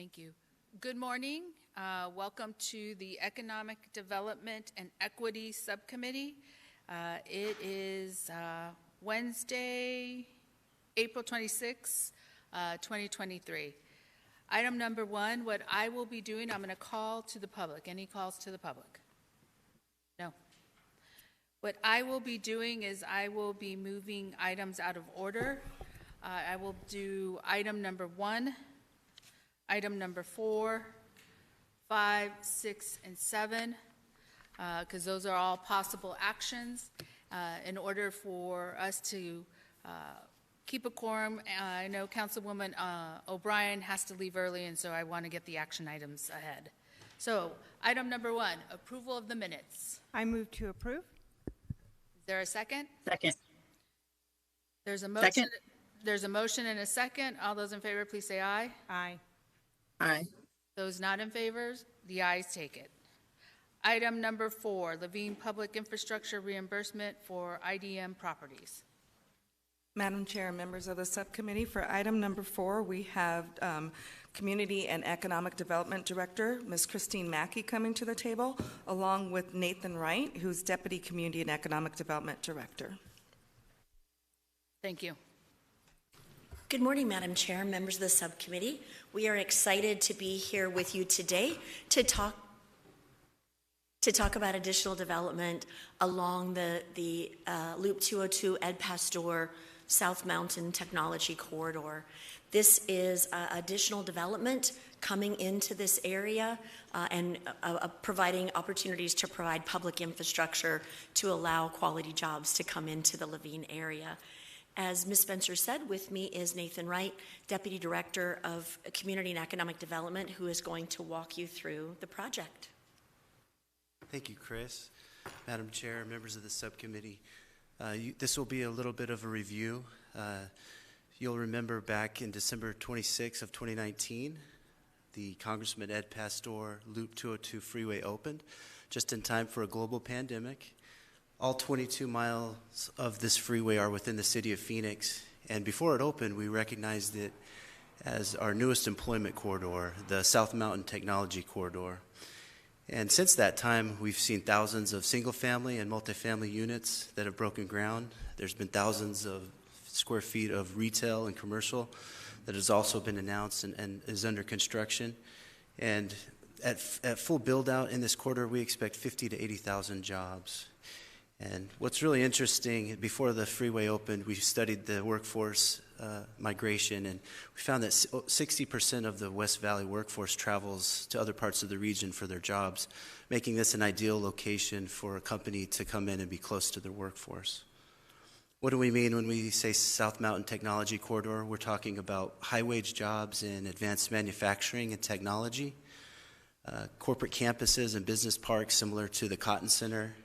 Thank you. Good morning. Welcome to the Economic Development and Equity Subcommittee. It is Wednesday, April 26, 2023. Item number one, what I will be doing, I'm going to call to the public. Any calls to the public? No. What I will be doing is I will be moving items out of order. I will do item number 1, item number 4, 5, 6, and 7, because those are all possible actions. In order for us to keep a quorum, I know Councilwoman O'Brien has to leave early, and so I want to get the action items ahead. So, item number 1, approval of the minutes. I move to approve. Is there a second? Second. There's a motion. Second. There's a motion and a second. All those in favor, please say aye. Aye. Aye. Those not in favor, the ayes take it. Item number 4, Levine Public Infrastructure Reimbursement for IDM Properties. Madam Chair and members of the subcommittee, for item number 4, we have Community and Economic Development Director, Ms. Christine Mackey, coming to the table, along with Nathan Wright, who's Deputy Community and Economic Development Director. Thank you. Good morning, Madam Chair, members of the subcommittee. We are excited to be here with you today to talk about additional development along the Loop 202 Ed Pasteur South Mountain Technology Corridor. This is additional development coming into this area and providing opportunities to provide public infrastructure to allow quality jobs to come into the Levine area. As Ms. Spencer said, with me is Nathan Wright, Deputy Director of Community and Economic Development, who is going to walk you through the project. Thank you, Chris. Madam Chair, members of the subcommittee, this will be a little bit of a review. You'll remember back in December 26 of 2019, the Congressman Ed Pasteur Loop 202 freeway opened just in time for a global pandemic. All 22 miles of this freeway are within the city of Phoenix, and before it opened, we recognized it as our newest employment corridor, the South Mountain Technology Corridor. And since that time, we've seen thousands of single-family and multifamily units that have broken ground. There's been thousands of square feet of retail and commercial that has also been announced and is under construction. And at full build-out in this corridor, we expect 50 to 80,000 jobs. And what's really interesting, before the freeway opened, we studied the workforce migration, and we found that 60% of the West Valley workforce travels to other parts of the region for their jobs, making this an ideal location for a company to come in and be close to their workforce. What do we mean when we say South Mountain Technology Corridor? We're talking about high-wage jobs in advanced manufacturing and technology, corporate campuses and business parks similar to the Cotton Center,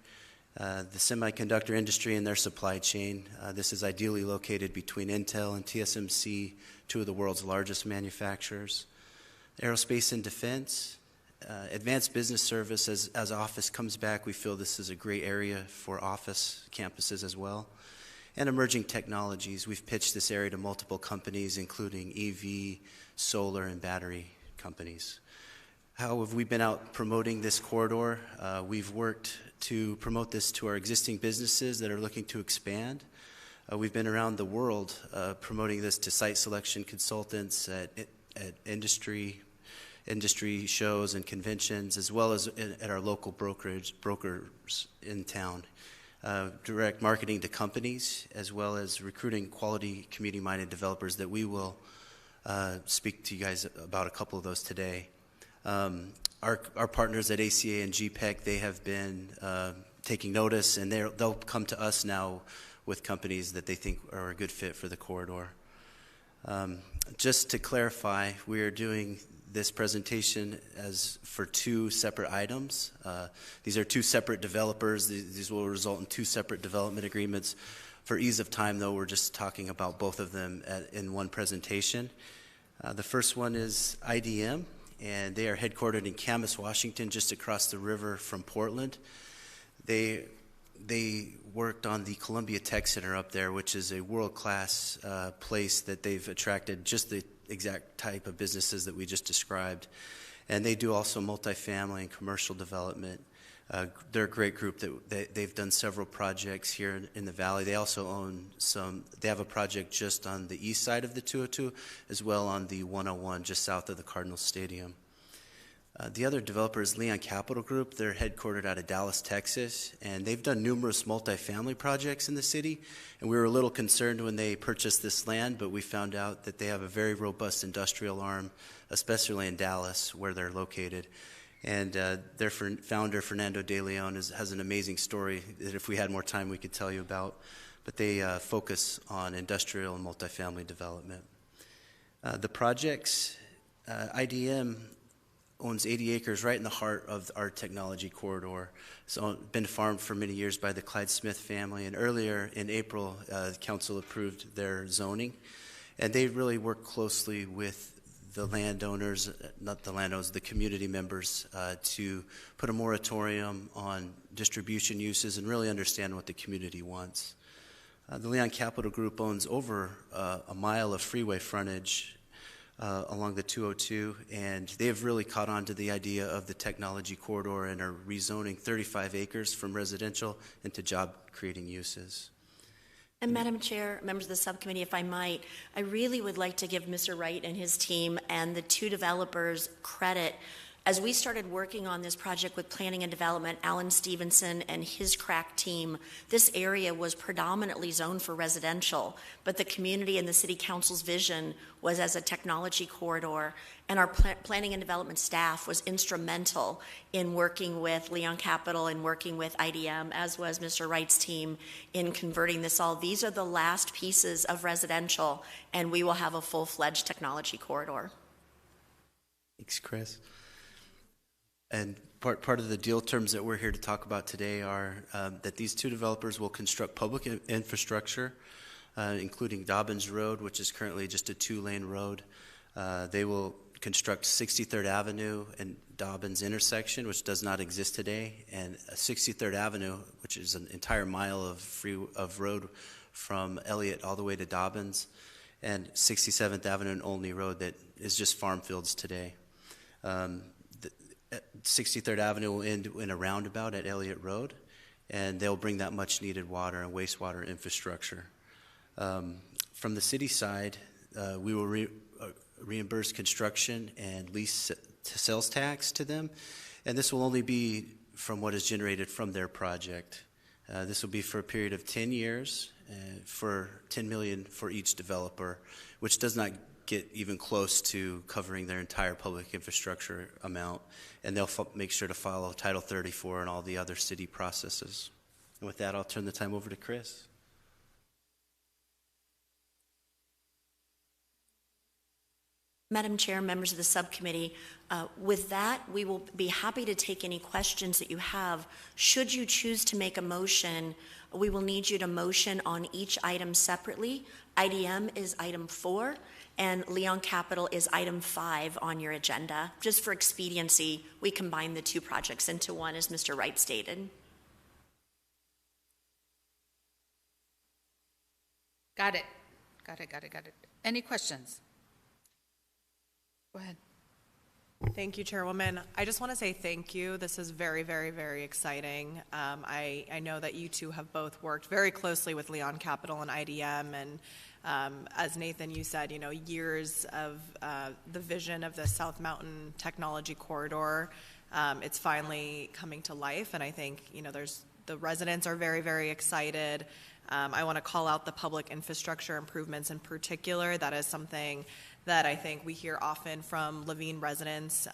the semiconductor industry and their supply chain. This is ideally located between Intel and TSMC, two of the world's largest manufacturers. Aerospace and defense, advanced business service. As office comes back, we feel this is a great area for office campuses as well. And emerging technologies. We've pitched this area to multiple companies, including EV, solar, and battery companies. How have we been out promoting this corridor? We've worked to promote this to our existing businesses that are looking to expand. We've been around the world promoting this to site selection consultants at industry shows and conventions, as well as at our local brokers in town. Direct marketing to companies, as well as recruiting quality community-minded developers that we will speak to you guys about a couple of those today. Our partners at ACA and GPEC, they have been taking notice, and they'll come to us now with companies that they think are a good fit for the corridor. Just to clarify, we are doing this presentation as for 2 separate items. These are 2 separate developers. These will result in 2 separate development agreements. For ease of time, though, we're just talking about both of them in one presentation. The first one is IDM, and they are headquartered in Camas, Washington, just across the river from Portland. They worked on the Columbia Tech Center up there, which is a world-class place that they've attracted just the exact type of businesses that we just described. And they do also multifamily and commercial development. They're a great group. They've done several projects here in the valley. They also own they have a project just on the east side of the 202, as well on the 101, just south of the Cardinals Stadium. The other developer is Leon Capital Group. They're headquartered out of Dallas, Texas, and they've done numerous multifamily projects in the city. And we were a little concerned when they purchased this land, but we found out that they have a very robust industrial arm, especially in Dallas, where they're located. And their founder, Fernando De Leon, has an amazing story that if we had more time we could tell you about. But they focus on industrial and multifamily development. The projects, IDM owns 80 acres right in the heart of our technology corridor. It's been farmed for many years by the Clyde Smith family, and earlier in April, the council approved their zoning, and they really work closely with the landowners, not the landowners, the community members, to put a moratorium on distribution uses and really understand what the community wants. The Leon Capital Group owns over a mile of freeway frontage along the 202, and they have really caught on to the idea of the technology corridor and are rezoning 35 acres from residential into job-creating uses. And Madam Chair, members of the subcommittee, if I might, I really would like to give Mr. Wright and his team and the two developers credit. As we started working on this project with planning and development, Alan Stevenson and his crack team, this area was predominantly zoned for residential, but the community and the city council's vision was as a technology corridor, and our planning and development staff was instrumental in working with Leon Capital and working with IDM, as was Mr. Wright's team, in converting this all. These are the last pieces of residential, and we will have a full-fledged technology corridor. Thanks, Chris. And part of the deal terms that we're here to talk about today are that these two developers will construct public infrastructure, including Dobbins Road, which is currently just a 2-lane road. They will construct 63rd Avenue and Dobbins intersection, which does not exist today, and 63rd Avenue, which is an entire mile of road from Elliott all the way to Dobbins, and 67th Avenue and Olney Road that is just farm fields today. 63rd Avenue will end in a roundabout at Elliott Road, and they'll bring that much needed water and wastewater infrastructure. From the city side, we will reimburse construction and lease sales tax to them, and this will only be from what is generated from their project. This will be for a period of 10 years for $10 million for each developer, which does not get even close to covering their entire public infrastructure amount, and they'll make sure to follow Title 34 and all the other city processes. And with that, I'll turn the time over to Chris. Madam Chair, members of the subcommittee, with that, we will be happy to take any questions that you have. Should you choose to make a motion, we will need you to motion on each item separately. IDM is item 4, and Leon Capital is item 5 on your agenda. Just for expediency, we combine the two projects into one, as Mr. Wright stated. Got it. Any questions? Go ahead. Thank you, Chairwoman. I just want to say thank you. This is very, very, very exciting. I know that you two have both worked very closely with Leon Capital and IDM, and as Nathan, you said, years of the vision of the South Mountain Technology Corridor. It's finally coming to life, and I think, the residents are very, very excited. I want to call out the public infrastructure improvements in particular. That is something that I think we hear often from Levine residents.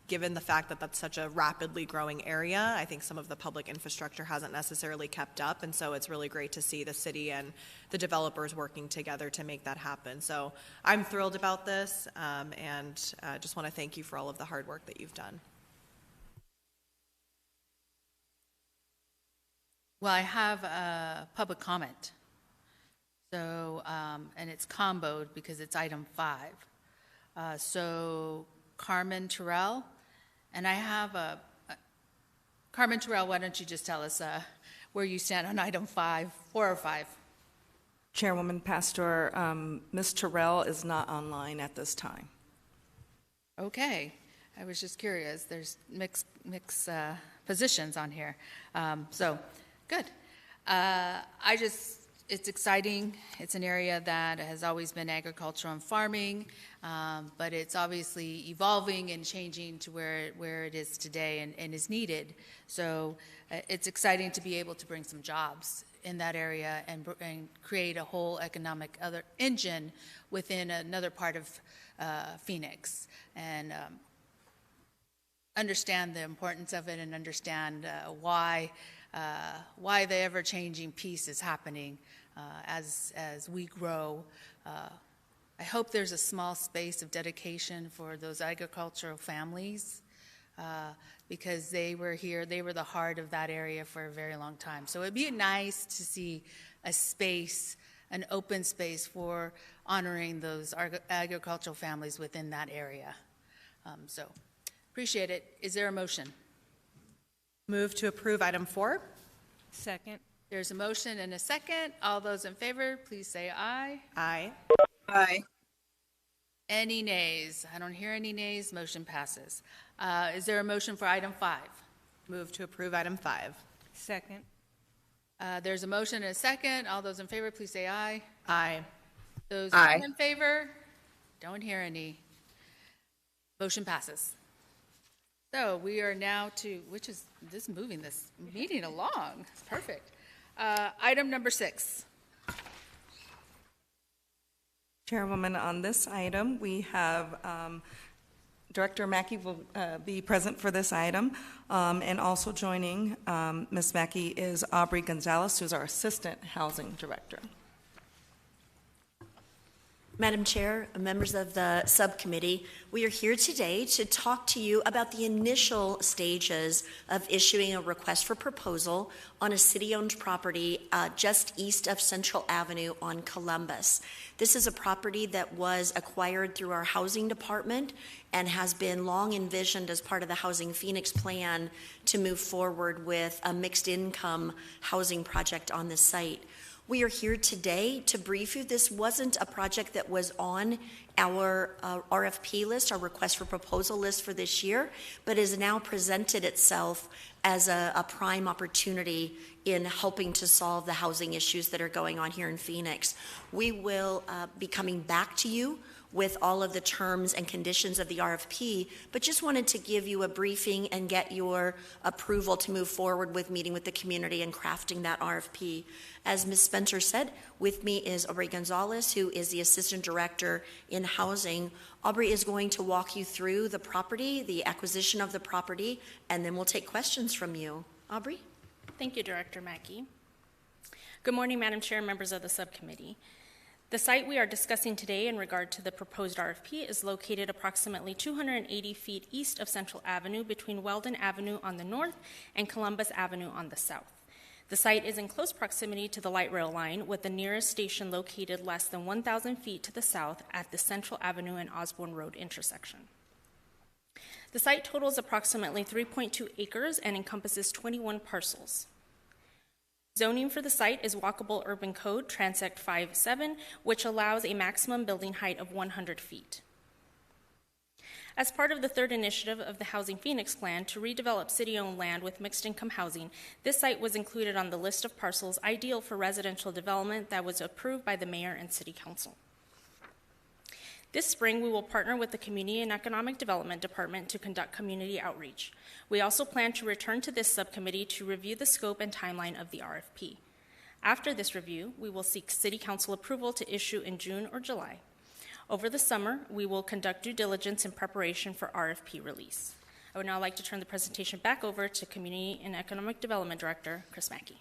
Given the fact that that's such a rapidly growing area, I think some of the public infrastructure hasn't necessarily kept up, and so it's really great to see the city and the developers working together to make that happen. So I'm thrilled about this, and just want to thank you for all of the hard work that you've done. Well, I have a public comment. So, and it's comboed because it's item 5. So Carmen Terrell, and I have Carmen Terrell, why don't you just tell us where you stand on item 5, 4 or 5? Chairwoman Pastor, Ms. Terrell is not online at this time. Okay, I was just curious. There's mixed positions on here. So, good. It's exciting. It's an area that has always been agricultural and farming, but it's obviously evolving and changing to where it is today and is needed. So it's exciting to be able to bring some jobs in that area and create a whole economic other engine within another part of Phoenix, and understand the importance of it and understand why the ever-changing piece is happening as we grow. I hope there's a small space of dedication for those agricultural families because they were here, they were the heart of that area for a very long time. So it'd be nice to see a space, an open space for honoring those agricultural families within that area. So appreciate it. Is there a motion? Move to approve item 4. Second. There's a motion and a second. All those in favor, please say aye. Aye. Aye. Any nays? I don't hear any nays. Motion passes. Is there a motion for item 5? Move to approve item 5. Second. There's a motion and a second. All those in favor, please say aye. Aye. Those Aye. not in favor? Don't hear any. Motion passes. So we are now to, which is this moving this meeting along. It's perfect. Item number 6. Chairwoman, on this item, we have Director Mackey will be present for this item, and also joining Ms. Mackey is Aubrey Gonzalez, who's our Assistant Housing Director. Madam Chair, members of the subcommittee, we are here today to talk to you about the initial stages of issuing a request for proposal on a city-owned property just east of Central Avenue on Columbus. This is a property that was acquired through our housing department and has been long envisioned as part of the Housing Phoenix plan to move forward with a mixed income housing project on the site. We are here today to brief you. This wasn't a project that was on our RFP list, our request for proposal list for this year, but has now presented itself as a prime opportunity in helping to solve the housing issues that are going on here in Phoenix. We will be coming back to you with all of the terms and conditions of the RFP, but just wanted to give you a briefing and get your approval to move forward with meeting with the community and crafting that RFP. As Ms. Spencer said, with me is Aubrey Gonzalez, who is the Assistant Director in Housing. Aubrey is going to walk you through the property, the acquisition of the property, and then we'll take questions from you. Aubrey? Thank you, Director Mackey. Good morning, Madam Chair and members of the subcommittee. The site we are discussing today in regard to the proposed RFP is located approximately 280 feet east of Central Avenue between Weldon Avenue on the north and Columbus Avenue on the south. The site is in close proximity to the light rail line, with the nearest station located less than 1,000 feet to the south at the Central Avenue and Osborne Road intersection. The site totals approximately 3.2 acres and encompasses 21 parcels. Zoning for the site is Walkable Urban Code Transect 5.7, which allows a maximum building height of 100 feet. As part of the third initiative of the Housing Phoenix plan to redevelop city-owned land with mixed-income housing, this site was included on the list of parcels ideal for residential development that was approved by the Mayor and City Council. This spring, we will partner with the Community and Economic Development Department to conduct community outreach. We also plan to return to this subcommittee to review the scope and timeline of the RFP. After this review, we will seek City Council approval to issue in June or July. Over the summer, we will conduct due diligence in preparation for RFP release. I would now like to turn the presentation back over to Community and Economic Development Director, Chris Mackey.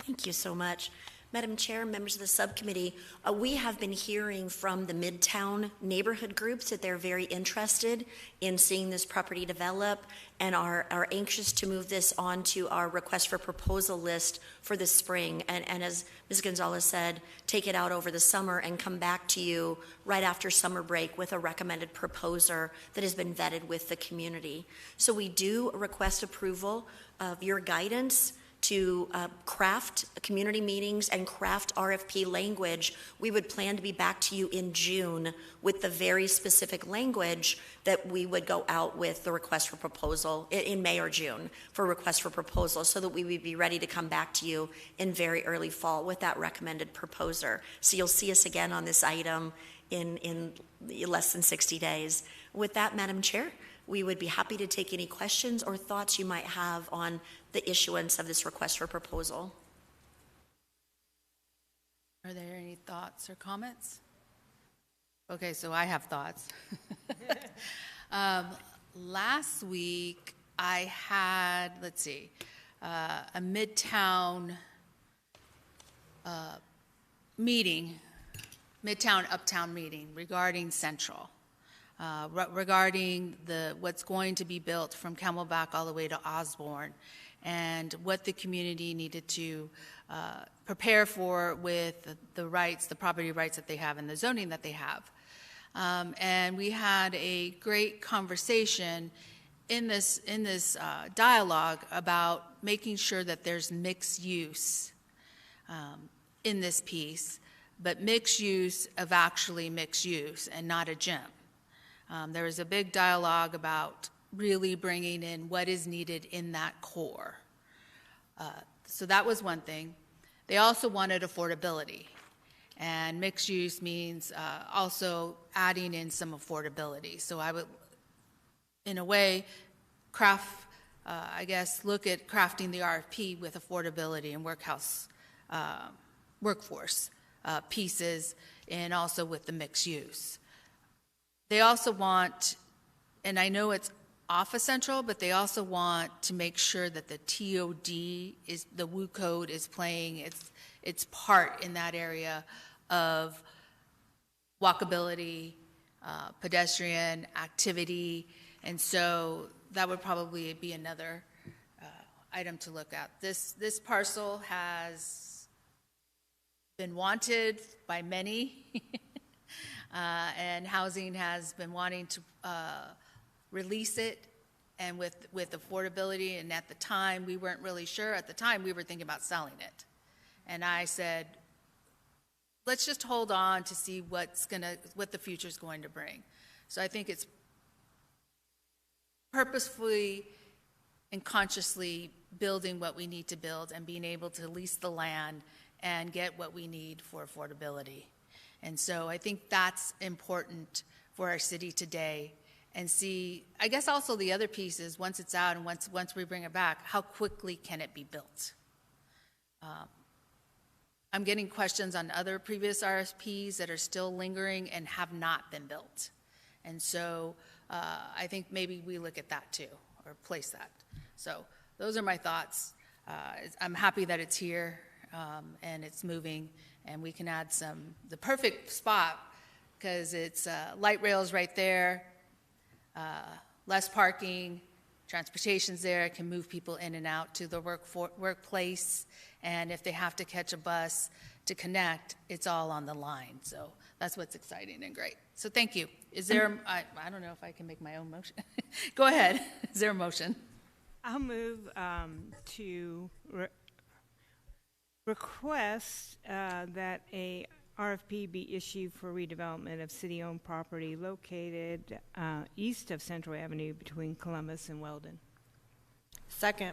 Thank you so much. Madam Chair, members of the subcommittee, we have been hearing from the Midtown neighborhood groups that they're very interested in seeing this property develop and are anxious to move this on to our request for proposal list for the spring. And as Ms. Gonzalez said, take it out over the summer and come back to you right after summer break with a recommended proposer that has been vetted with the community. So we do request approval of your guidance to craft community meetings and craft RFP language. We would plan to be back to you in June with the very specific language that we would go out with the request for proposal in May or June for request for proposal, so that we would be ready to come back to you in very early fall with that recommended proposer. So you'll see us again on this item in less than 60 days. With that, Madam Chair, we would be happy to take any questions or thoughts you might have on the issuance of this request for proposal. Are there any thoughts or comments? Okay, so I have thoughts. Last week, I had, a Midtown meeting, Midtown-Uptown meeting regarding Central. Regarding what's going to be built from Camelback all the way to Osborne, and what the community needed to prepare for with the rights, the property rights that they have and the zoning that they have. And we had a great conversation in this dialogue about making sure that there's mixed use in this piece, but mixed use of actually mixed use and not a gym. There was a big dialogue about really bringing in what is needed in that core. So that was one thing. They also wanted affordability. And mixed use means also adding in some affordability. So I would, in a way, look at crafting the RFP with affordability and workforce pieces, and also with the mixed use. They also want, and I know it's off of Central, but they also want to make sure that the TOD the WU code is playing its part in that area of walkability, pedestrian activity, and so that would probably be another item to look at. This parcel has been wanted by many. And housing has been wanting to release it, and with affordability, and at the time, we weren't really sure. At the time, we were thinking about selling it. And I said, let's just hold on to see what the future's going to bring. So I think it's purposefully and consciously building what we need to build and being able to lease the land and get what we need for affordability. And so I think that's important for our city today. And see, I guess also the other piece is once it's out and once we bring it back, how quickly can it be built? I'm getting questions on other previous RFPs that are still lingering and have not been built. And so I think maybe we look at that too, or place that. So those are my thoughts. I'm happy that it's here and it's moving. And we can add the perfect spot, because it's light rails right there, less parking, transportation's there, can move people in and out to the workplace, and if they have to catch a bus to connect, it's all on the line. So that's what's exciting and great. So thank you. Is there, I don't know if I can make my own motion. Go ahead. Is there a motion? I'll move to request that a RFP be issued for redevelopment of city-owned property located east of Central Avenue between Columbus and Weldon. Second.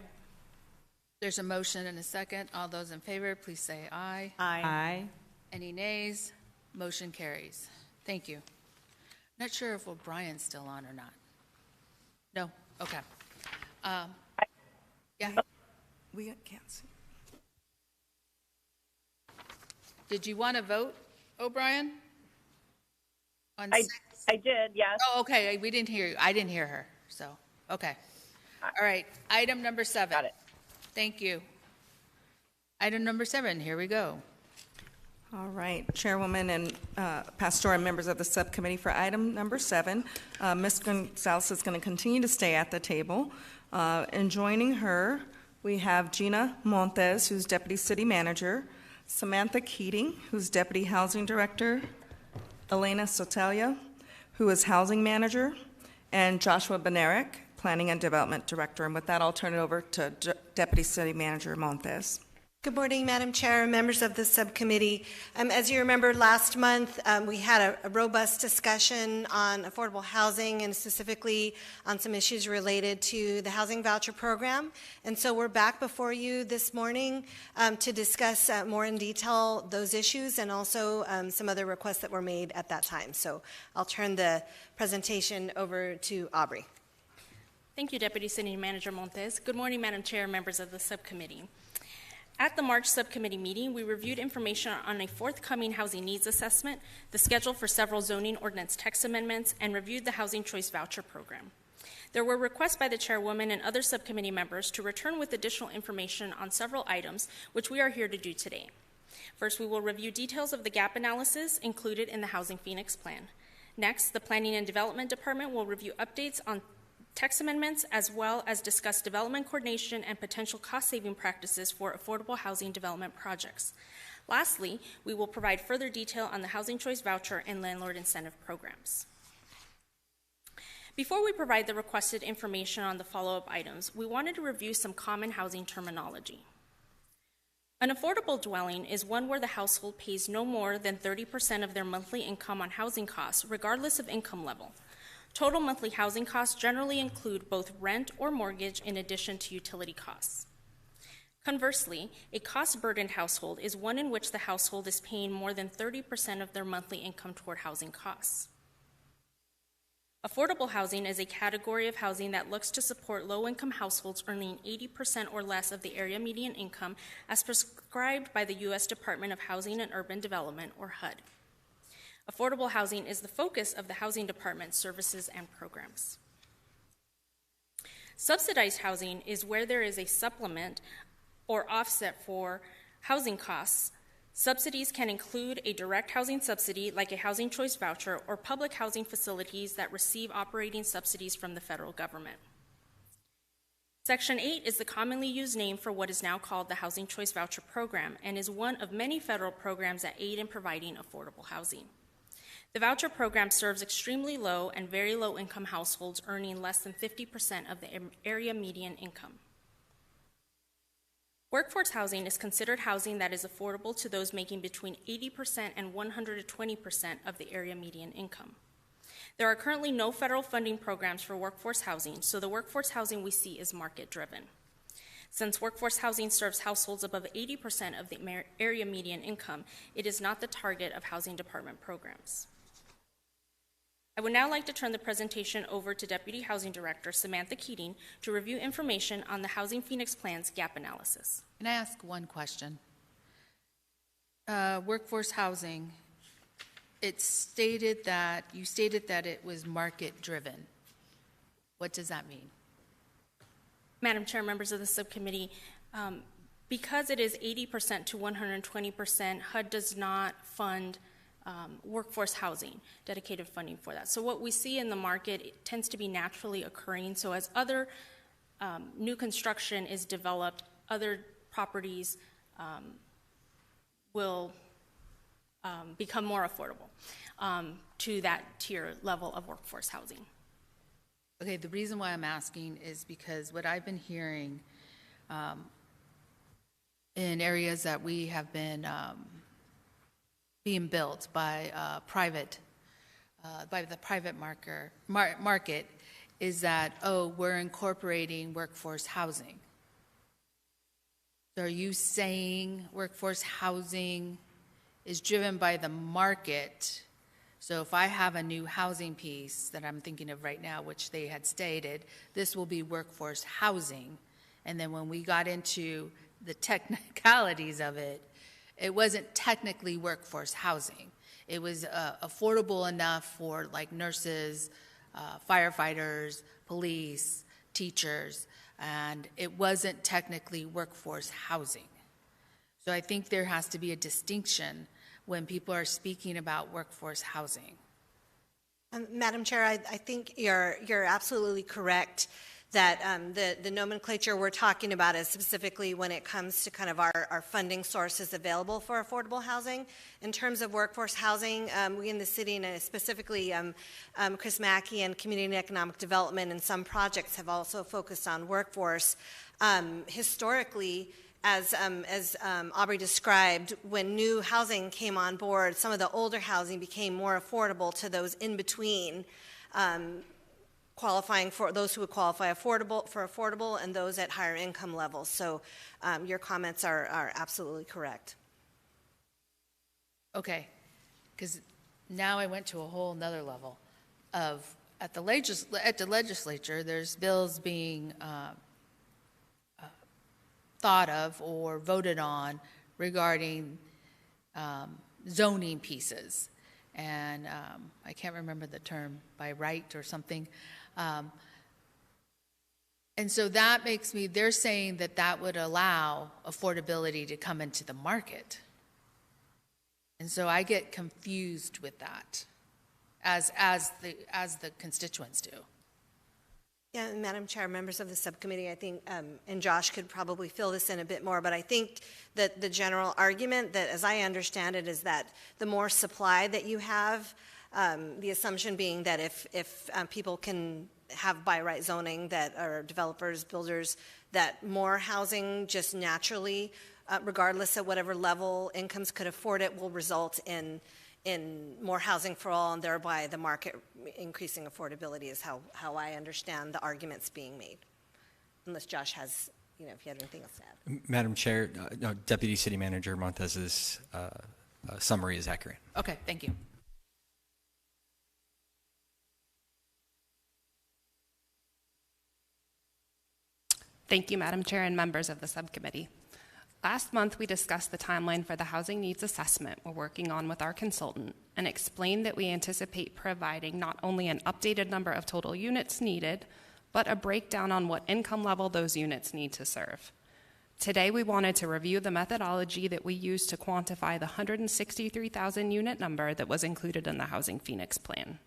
There's a motion and a second. All those in favor, please say aye. Aye. Any nays? Motion carries. Thank you. Not sure if O'Brien's still on or not. No? Okay. Yeah. We can't see. Did you want to vote, O'Brien? I did, yes. Oh, okay. We didn't hear you. I didn't hear her. So, okay. All right. Item number 7. Got it. Thank you. Item number 7. Here we go. All right, Chairwoman and Pastor and members of the subcommittee, for item number 7, Ms. Gonzalez is going to continue to stay at the table. And joining her, we have Gina Montes, who's Deputy City Manager, Samantha Keating, who's Deputy Housing Director, Elena Sotelia, who is Housing Manager, and Joshua Benarek, Planning and Development Director. And with that, I'll turn it over to Deputy City Manager Montes. Good morning, Madam Chair, and members of the subcommittee. As you remember, last month we had a robust discussion on affordable housing and specifically on some issues related to the housing voucher program. And so we're back before you this morning to discuss more in detail those issues and also some other requests that were made at that time. So I'll turn the presentation over to Aubrey. Thank you, Deputy City Manager Montes. Good morning, Madam Chair, members of the subcommittee. At the March subcommittee meeting, we reviewed information on a forthcoming housing needs assessment, the schedule for several zoning ordinance text amendments, and reviewed the Housing Choice Voucher Program. There were requests by the chairwoman and other subcommittee members to return with additional information on several items, which we are here to do today. First, we will review details of the gap analysis included in the Housing Phoenix Plan. Next, the Planning and Development Department will review updates on text amendments, as well as discuss development coordination and potential cost-saving practices for affordable housing development projects. Lastly, we will provide further detail on the Housing Choice Voucher and landlord incentive programs. Before we provide the requested information on the follow-up items, we wanted to review some common housing terminology. An affordable dwelling is one where the household pays no more than 30% of their monthly income on housing costs, regardless of income level. Total monthly housing costs generally include both rent or mortgage in addition to utility costs. Conversely, a cost-burdened household is one in which the household is paying more than 30% of their monthly income toward housing costs. Affordable housing is a category of housing that looks to support low-income households earning 80% or less of the area median income as prescribed by the U.S. Department of Housing and Urban Development, or HUD. Affordable housing is the focus of the Housing Department's services and programs. Subsidized housing is where there is a supplement or offset for housing costs. Subsidies can include a direct housing subsidy like a housing choice voucher or public housing facilities that receive operating subsidies from the federal government. Section 8 is the commonly used name for what is now called the Housing Choice Voucher Program and is one of many federal programs that aid in providing affordable housing. The voucher program serves extremely low and very low income households earning less than 50% of the area median income. Workforce housing is considered housing that is affordable to those making between 80% and 120% of the area median income. There are currently no federal funding programs for workforce housing, so the workforce housing we see is market-driven. Since workforce housing serves households above 80% of the area median income, it is not the target of Housing Department programs. I would now like to turn the presentation over to Deputy Housing Director Samantha Keating to review information on the Housing Phoenix Plan's gap analysis. Can I ask one question? Workforce housing, you stated that it was market-driven. What does that mean? Madam Chair, members of the subcommittee, because it is 80% to 120%, HUD does not fund workforce housing, dedicated funding for that. So what we see in the market, it tends to be naturally occurring. So as other new construction is developed, other properties will become more affordable to that tier level of workforce housing. Okay, the reason why I'm asking is because what I've been hearing in areas that we have been being built by the private market is that, we're incorporating workforce housing. So are you saying workforce housing is driven by the market? So if I have a new housing piece that I'm thinking of right now, which they had stated, this will be workforce housing. And then when we got into the technicalities of it, it wasn't technically workforce housing. It was affordable enough for like nurses, firefighters, police, teachers, and it wasn't technically workforce housing. So I think there has to be a distinction when people are speaking about workforce housing. Madam Chair, I think you're absolutely correct the nomenclature we're talking about is specifically when it comes to kind of our funding sources available for affordable housing. In terms of workforce housing, we in the city, and specifically Chris Mackey and Community and Economic Development, and some projects have also focused on workforce. Historically, as Aubrey described, when new housing came on board, some of the older housing became more affordable to those in between, qualifying for those who would qualify for affordable and those at higher income levels. So your comments are absolutely correct. Okay, because now I went to a whole nother level of, at the legislature, there's bills being thought of or voted on regarding zoning pieces. And I can't remember the term, by right or something. And so that makes me, they're saying that that would allow affordability to come into the market. And so I get confused with that, as the constituents do. Yeah, and Madam Chair, members of the subcommittee, I think, and Josh could probably fill this in a bit more, but I think that the general argument that, as I understand it, is that the more supply that you have, the assumption being that if people can have by right zoning, that are developers, builders, that more housing just naturally, regardless of whatever level incomes could afford it, will result in more housing for all, and thereby the market increasing affordability is how I understand the arguments being made. Unless Josh has, if you had anything else to add. Madam Chair, no, Deputy City Manager Montez's summary is accurate. Okay, thank you. Thank you, Madam Chair and members of the subcommittee. Last month, we discussed the timeline for the housing needs assessment we're working on with our consultant and explained that we anticipate providing not only an updated number of total units needed, but a breakdown on what income level those units need to serve. Today, we wanted to review the methodology that we used to quantify the 163,000 unit number that was included in the Housing Phoenix plan.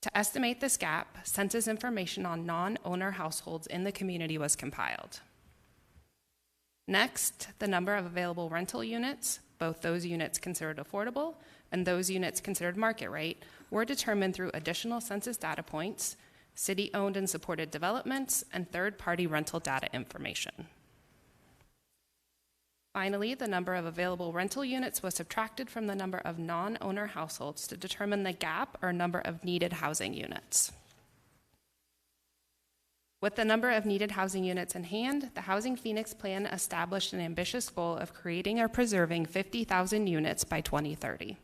To estimate this gap, census information on non-owner households in the community was compiled. Next, the number of available rental units, both those units considered affordable and those units considered market rate, were determined through additional census data points, city-owned and supported developments, and third-party rental data information. Finally, the number of available rental units was subtracted from the number of non-owner households to determine the gap or number of needed housing units. With the number of needed housing units in hand, the Housing Phoenix plan established an ambitious goal of creating or preserving 50,000 units by 2030.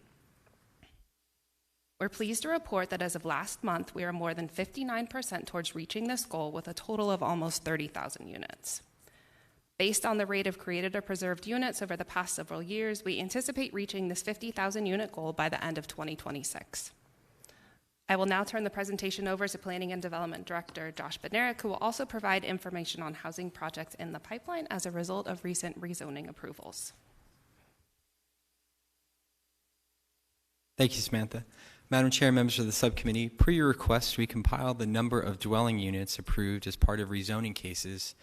We're pleased to report that as of last month, we are more than 59% towards reaching this goal with a total of almost 30,000 units. Based on the rate of created or preserved units over the past several years, we anticipate reaching this 50,000 unit goal by the end of 2026. I will now turn the presentation over to Planning and Development Director Josh Bednarik, who will also provide information on housing projects in the pipeline as a result of recent rezoning approvals. Thank you, Samantha. Madam Chair, members of the subcommittee, per your request, we compiled the number of dwelling units approved as part of rezoning cases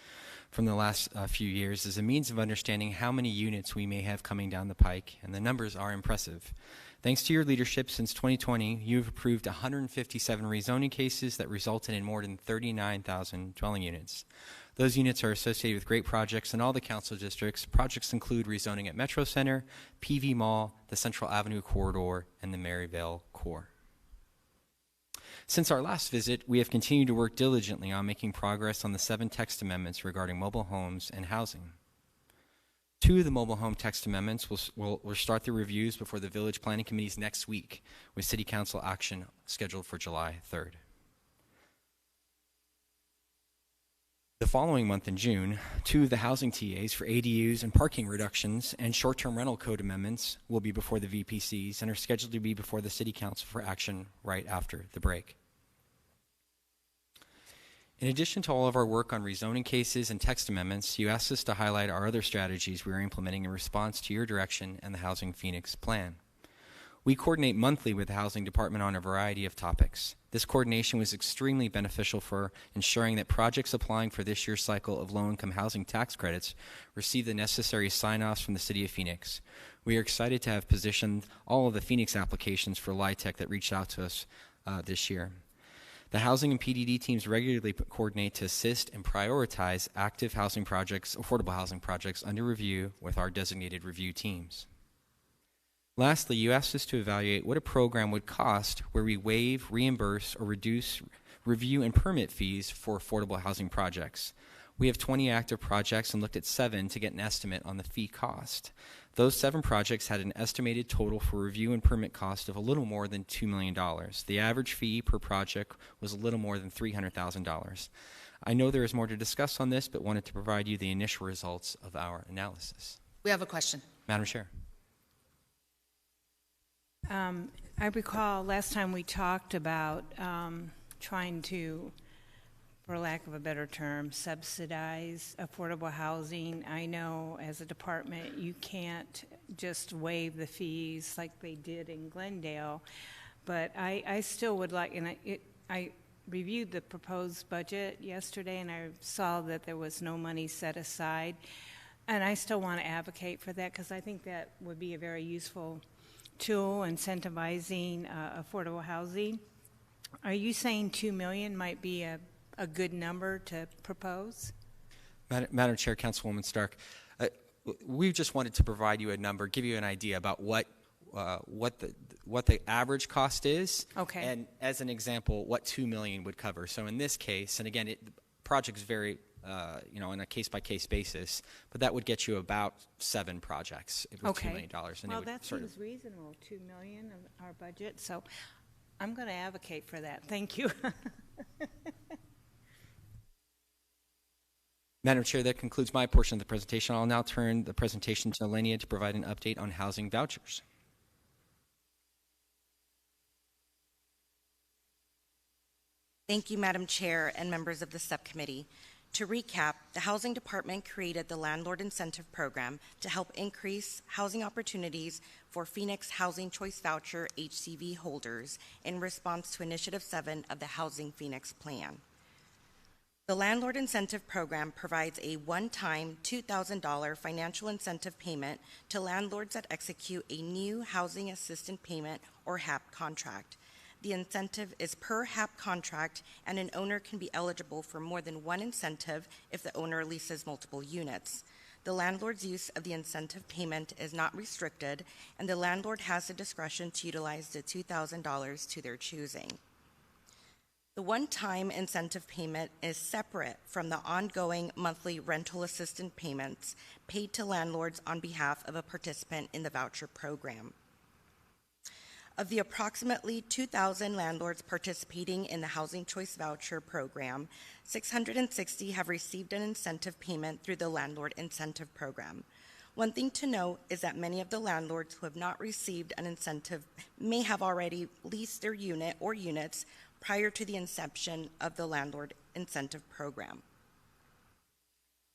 from the last few years as a means of understanding how many units we may have coming down the pike, and the numbers are impressive. Thanks to your leadership since 2020, you've approved 157 rezoning cases that resulted in more than 39,000 dwelling units. Those units are associated with great projects in all the council districts. Projects include rezoning at Metro Center, PV Mall, the Central Avenue Corridor, and the Maryvale Core. Since our last visit, we have continued to work diligently on making progress on the 7 text amendments regarding mobile homes and housing. 2 of the mobile home text amendments will start the reviews before the Village Planning Committees next week, with City Council action scheduled for July 3rd. The following month in June, 2 of the housing TAs for ADUs and parking reductions and short-term rental code amendments will be before the VPCs and are scheduled to be before the City Council for action right after the break. In addition to all of our work on rezoning cases and text amendments, you asked us to highlight our other strategies we are implementing in response to your direction and the Housing Phoenix plan. We coordinate monthly with the Housing Department on a variety of topics. This coordination was extremely beneficial for ensuring that projects applying for this year's cycle of low-income housing tax credits receive the necessary sign-offs from the City of Phoenix. We are excited to have positioned all of the Phoenix applications for LIHTC that reached out to us this year. The housing and PDD teams regularly coordinate to assist and prioritize active housing projects, affordable housing projects under review with our designated review teams. Lastly, you asked us to evaluate what a program would cost where we waive, reimburse, or reduce review and permit fees for affordable housing projects. We have 20 active projects and looked at 7 to get an estimate on the fee cost. Those 7 projects had an estimated total for review and permit cost of a little more than $2 million. The average fee per project was a little more than $300,000. I know there is more to discuss on this, but wanted to provide you the initial results of our analysis. We have a question. Madam Chair. I recall last time we talked about trying to, for lack of a better term, subsidize affordable housing. I know as a department you can't just waive the fees like they did in Glendale, but I still would like, and I reviewed the proposed budget yesterday and I saw that there was no money set aside, and I still want to advocate for that because I think that would be a very useful tool incentivizing affordable housing. Are you saying $2 million might be a good number to propose? Madam Chair, Councilwoman Stark, we just wanted to provide you a number, give you an idea about what the average cost is, okay, and as an example, what $2 million would cover. So in this case, and again, projects vary, on a case-by-case basis, but that would get you about 7 projects with $2 million. And well, that seems reasonable, $2 million of our budget, so I'm going to advocate for that. Thank you. Madam Chair, that concludes my portion of the presentation. I'll now turn the presentation to Elenia to provide an update on housing vouchers. Thank you, Madam Chair and members of the subcommittee. To recap, the Housing Department created the Landlord Incentive Program to help increase housing opportunities for Phoenix Housing Choice Voucher HCV holders in response to Initiative 7 of the Housing Phoenix Plan. The Landlord Incentive Program provides a one-time $2,000 financial incentive payment to landlords that execute a new Housing Assistance Payment or HAP contract. The incentive is per HAP contract, and an owner can be eligible for more than one incentive if the owner leases multiple units. The landlord's use of the incentive payment is not restricted, and the landlord has the discretion to utilize the $2,000 to their choosing. The one-time incentive payment is separate from the ongoing monthly rental assistance payments paid to landlords on behalf of a participant in the voucher program. Of the approximately 2,000 landlords participating in the Housing Choice Voucher Program, 660 have received an incentive payment through the Landlord Incentive Program. One thing to note is that many of the landlords who have not received an incentive may have already leased their unit or units prior to the inception of the Landlord Incentive Program.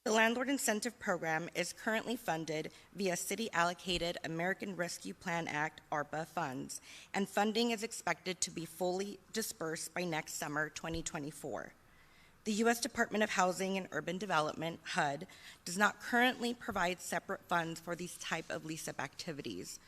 The Landlord Incentive Program is currently funded via city-allocated American Rescue Plan Act, ARPA funds, and funding is expected to be fully dispersed by next summer, 2024. The U.S. Department of Housing and Urban Development, HUD, does not currently provide separate funds for these type of lease-up activities.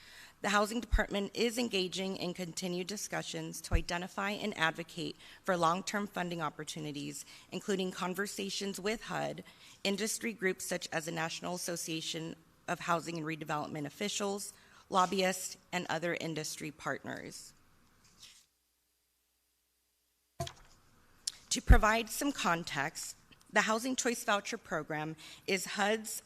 The Housing Department is engaging in continued discussions to identify and advocate for long-term funding opportunities, including conversations with HUD, industry groups such as the National Association of Housing and Redevelopment Officials, lobbyists, and other industry partners. To provide some context, the Housing Choice Voucher Program is HUD's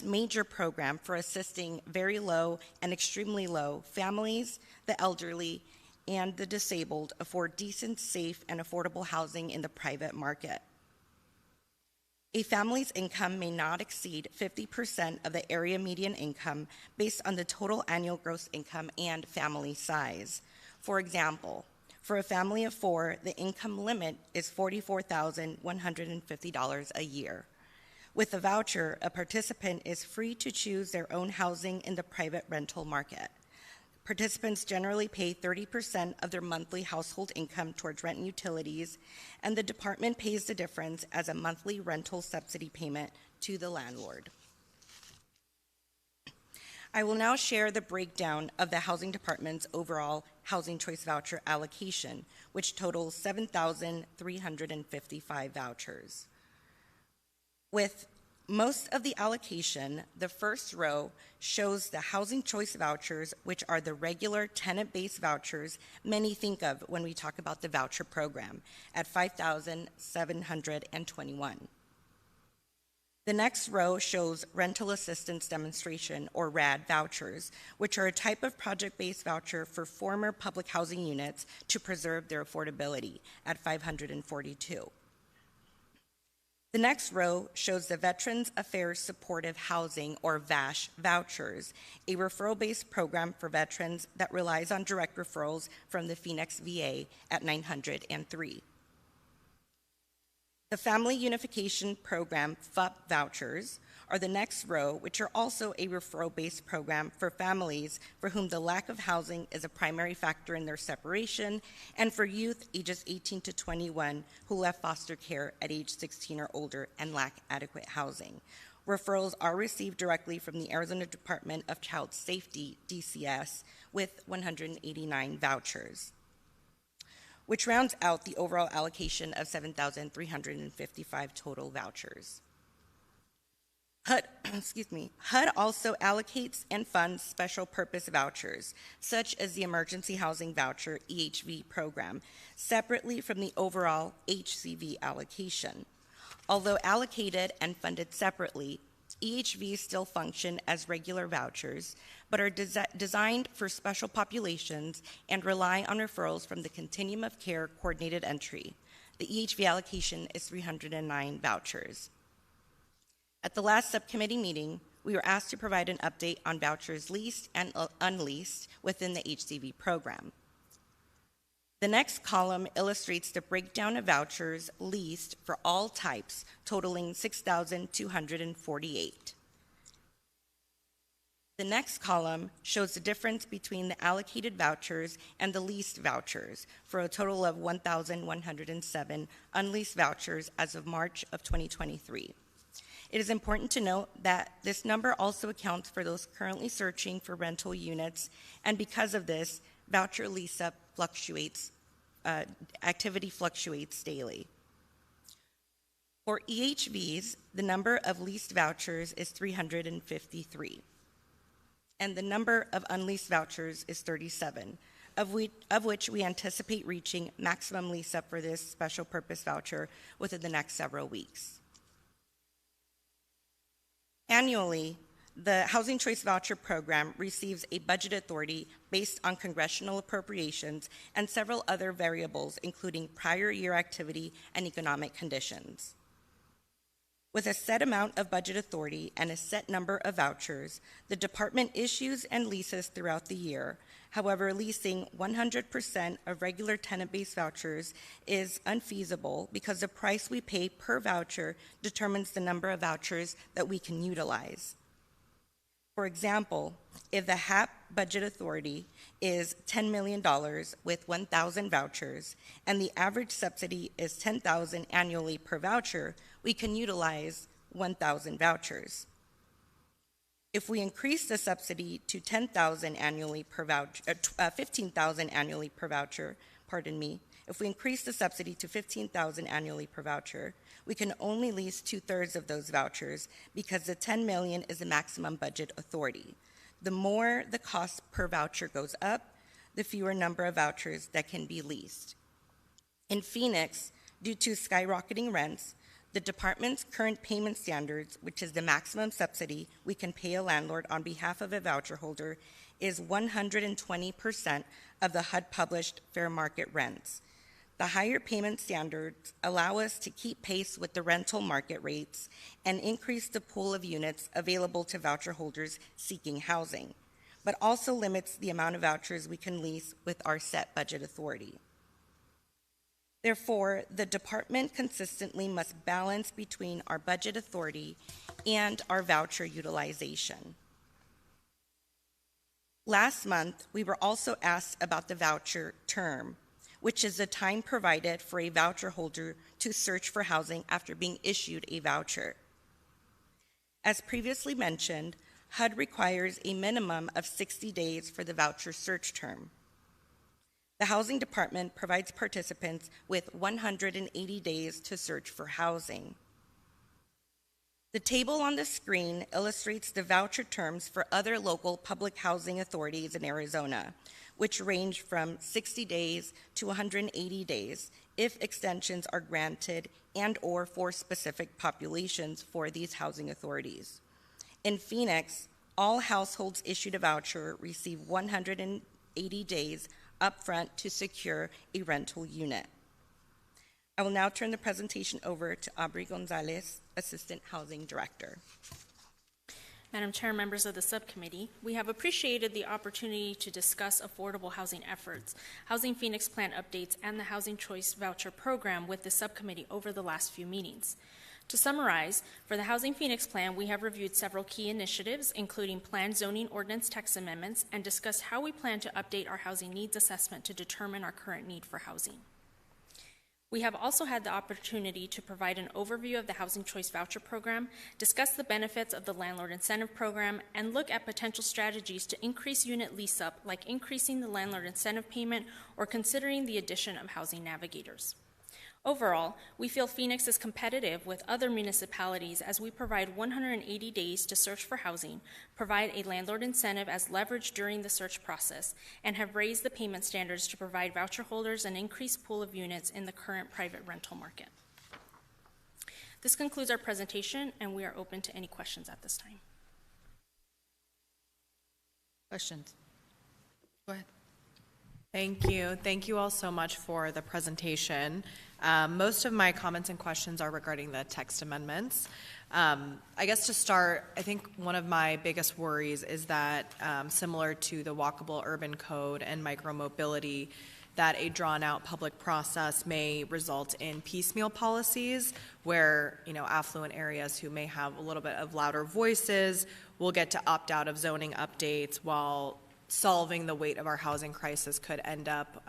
major program for assisting very low and extremely low families, the elderly, and the disabled afford decent, safe, and affordable housing in the private market. A family's income may not exceed 50% of the area median income based on the total annual gross income and family size. For example, for a family of 4, the income limit is $44,150 a year. With the voucher, a participant is free to choose their own housing in the private rental market. Participants generally pay 30% of their monthly household income towards rent and utilities, and the department pays the difference as a monthly rental subsidy payment to the landlord. I will now share the breakdown of the Housing Department's overall Housing Choice Voucher allocation, which totals 7,355 vouchers. With most of the allocation, the first row shows the Housing Choice Vouchers, which are the regular tenant-based vouchers many think of when we talk about the voucher program, at 5,721. The next row shows Rental Assistance Demonstration, or RAD vouchers, which are a type of project-based voucher for former public housing units to preserve their affordability, at 542. The next row shows the Veterans Affairs Supportive Housing, or VASH, vouchers, a referral-based program for veterans that relies on direct referrals from the Phoenix VA, at 903. The Family Unification Program, FUP vouchers, are the next row, which are also a referral-based program for families for whom the lack of housing is a primary factor in their separation, and for youth ages 18 to 21 who left foster care at age 16 or older and lack adequate housing. Referrals are received directly from the Arizona Department of Child Safety, DCS, with 189 vouchers, which rounds out the overall allocation of 7,355 total vouchers. HUD also allocates and funds special purpose vouchers, such as the Emergency Housing Voucher EHV program, separately from the overall HCV allocation. Although allocated and funded separately, EHVs still function as regular vouchers, but are designed for special populations and rely on referrals from the Continuum of Care Coordinated Entry. The EHV allocation is 309 vouchers. At the last subcommittee meeting, we were asked to provide an update on vouchers leased and unleased within the HCV program. The next column illustrates the breakdown of vouchers leased for all types, totaling 6,248. The next column shows the difference between the allocated vouchers and the leased vouchers, for a total of 1,107 unleased vouchers as of March of 2023. It is important to note that this number also accounts for those currently searching for rental units, and because of this, voucher lease-up fluctuates, activity fluctuates daily. For EHVs, the number of leased vouchers is 353, and the number of unleased vouchers is 37, of which we anticipate reaching maximum lease-up for this special purpose voucher within the next several weeks. Annually, the Housing Choice Voucher Program receives a budget authority based on congressional appropriations and several other variables, including prior year activity and economic conditions. With a set amount of budget authority and a set number of vouchers, the department issues and leases throughout the year. However, leasing 100% of regular tenant-based vouchers is unfeasible because the price we pay per voucher determines the number of vouchers that we can utilize. For example, if the HAP budget authority is $10 million with 1,000 vouchers, and the average subsidy is $10,000 annually per voucher, we can utilize 1,000 vouchers. If we increase the subsidy to $10,000 annually per voucher, $15,000 annually per voucher, if we increase the subsidy to $15,000 annually per voucher, we can only lease 2/3 of those vouchers because the $10 million is the maximum budget authority. The more the cost per voucher goes up, the fewer number of vouchers that can be leased. In Phoenix, due to skyrocketing rents, the department's current payment standards, which is the maximum subsidy we can pay a landlord on behalf of a voucher holder, is 120% of the HUD-published fair market rents. The higher payment standards allow us to keep pace with the rental market rates and increase the pool of units available to voucher holders seeking housing, but also limits the amount of vouchers we can lease with our set budget authority. Therefore, the department consistently must balance between our budget authority and our voucher utilization. Last month, we were also asked about the voucher term, which is the time provided for a voucher holder to search for housing after being issued a voucher. As previously mentioned, HUD requires a minimum of 60 days for the voucher search term. The Housing Department provides participants with 180 days to search for housing. The table on the screen illustrates the voucher terms for other local public housing authorities in Arizona, which range from 60 days to 180 days if extensions are granted and/or for specific populations for these housing authorities. In Phoenix, all households issued a voucher receive 180 days upfront to secure a rental unit. I will now turn the presentation over to Aubrey Gonzalez, Assistant Housing Director. Madam Chair, members of the subcommittee, we have appreciated the opportunity to discuss affordable housing efforts, Housing Phoenix Plan updates, and the Housing Choice Voucher Program with the subcommittee over the last few meetings. To summarize, for the Housing Phoenix Plan, we have reviewed several key initiatives, including planned zoning ordinance text amendments, and discussed how we plan to update our housing needs assessment to determine our current need for housing. We have also had the opportunity to provide an overview of the Housing Choice Voucher Program, discuss the benefits of the Landlord Incentive Program, and look at potential strategies to increase unit lease-up, like increasing the landlord incentive payment or considering the addition of housing navigators. Overall, we feel Phoenix is competitive with other municipalities as we provide 180 days to search for housing, provide a landlord incentive as leverage during the search process, and have raised the payment standards to provide voucher holders an increased pool of units in the current private rental market. This concludes our presentation, and we are open to any questions at this time. Questions? Go ahead. Thank you. Thank you all so much for the presentation. Most of my comments and questions are regarding the text amendments. I guess to start, I think one of my biggest worries is that similar to the walkable urban code and micromobility, that a drawn-out public process may result in piecemeal policies where, affluent areas who may have a little bit of louder voices will get to opt out of zoning updates while solving the weight of our housing crisis could end up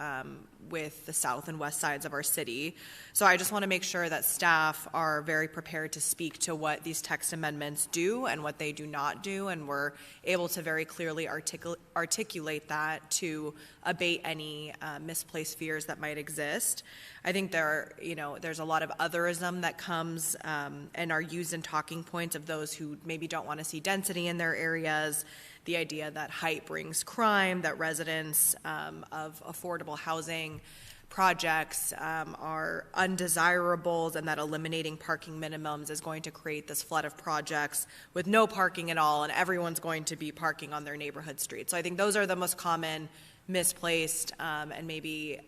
with the south and west sides of our city. So I just want to make sure that staff are very prepared to speak to what these text amendments do and what they do not do, and we're able to very clearly articulate that to abate any misplaced fears that might exist. I think there's a lot of otherism that comes and are used in talking points of those who maybe don't want to see density in their areas. The idea that height brings crime, that residents of affordable housing projects are undesirables, and that eliminating parking minimums is going to create this flood of projects with no parking at all, and everyone's going to be parking on their neighborhood street. So I think those are the most common misplaced and maybe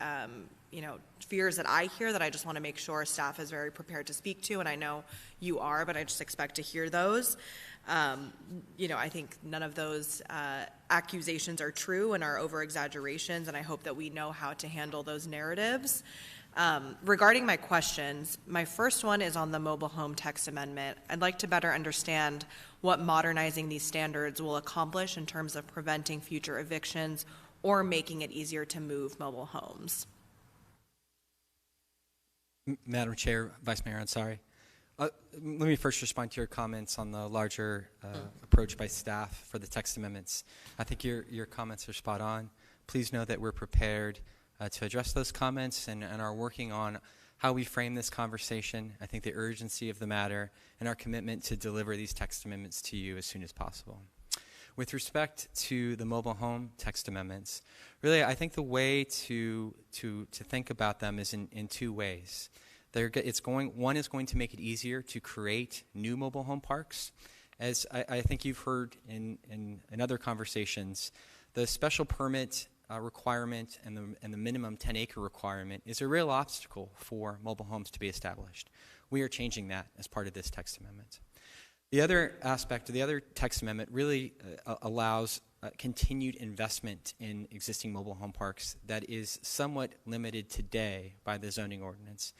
fears that I hear that I just want to make sure staff is very prepared to speak to, and I know you are, but I just expect to hear those. I think none of those accusations are true and are over-exaggerations, and I hope that we know how to handle those narratives. Regarding my questions, my first one is on the mobile home text amendment. I'd like to better understand what modernizing these standards will accomplish in terms of preventing future evictions or making it easier to move mobile homes. Madam Chair, Vice Mayor Ansari. Let me first respond to your comments on the larger approach by staff for the text amendments. I think your comments are spot on. Please know that we're prepared to address those comments and are working on how we frame this conversation. I think the urgency of the matter and our commitment to deliver these text amendments to you as soon as possible. With respect to the mobile home text amendments, really I think the way to think about them is in two ways. One is going to make it easier to create new mobile home parks. As I think you've heard in other conversations, the special permit requirement and the minimum 10-acre requirement is a real obstacle for mobile homes to be established. We are changing that as part of this text amendment. The other aspect of the other text amendment really allows continued investment in existing mobile home parks that is somewhat limited today by the zoning ordinance.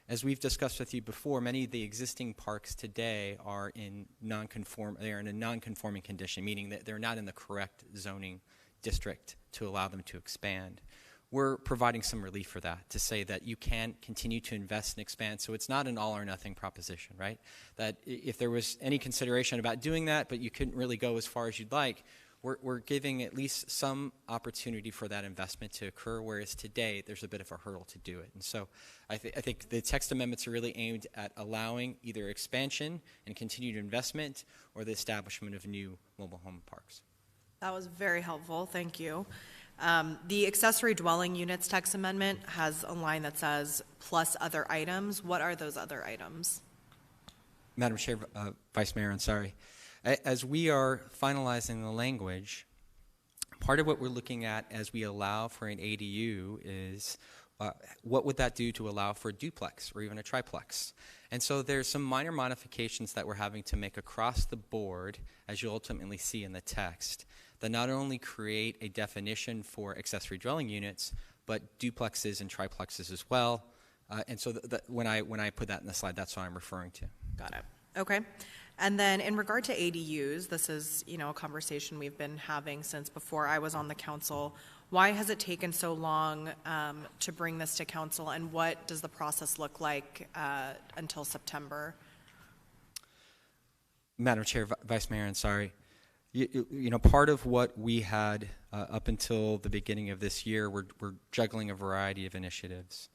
As we've discussed with you before, many of the existing parks today are in a non-conforming condition, meaning that they're not in the correct zoning district to allow them to expand. We're providing some relief for that, to say that you can continue to invest and expand. So it's not an all or nothing proposition, right? That if there was any consideration about doing that, but you couldn't really go as far as you'd like, we're giving at least some opportunity for that investment to occur, whereas today there's a bit of a hurdle to do it. And so I think the text amendments are really aimed at allowing either expansion and continued investment or the establishment of new mobile home parks. That was very helpful. Thank you. The accessory dwelling units text amendment has a line that says plus other items. What are those other items? Madam Chair, Vice Mayor, I'm sorry. As we are finalizing the language, part of what we're looking at as we allow for an ADU is what would that do to allow for a duplex or even a triplex? And so there's some minor modifications that we're having to make across the board, as you'll ultimately see in the text, that not only create a definition for accessory dwelling units, but duplexes and triplexes as well. And so when I put that in the slide, that's what I'm referring to. Got it. Okay. And then in regard to ADUs, this is, a conversation we've been having since before I was on the council. Why has it taken so long to bring this to council, and what does the process look like until September? Madam Chair, Vice Mayor, I'm sorry. Part of what we had up until the beginning of this year, we're juggling a variety of initiatives.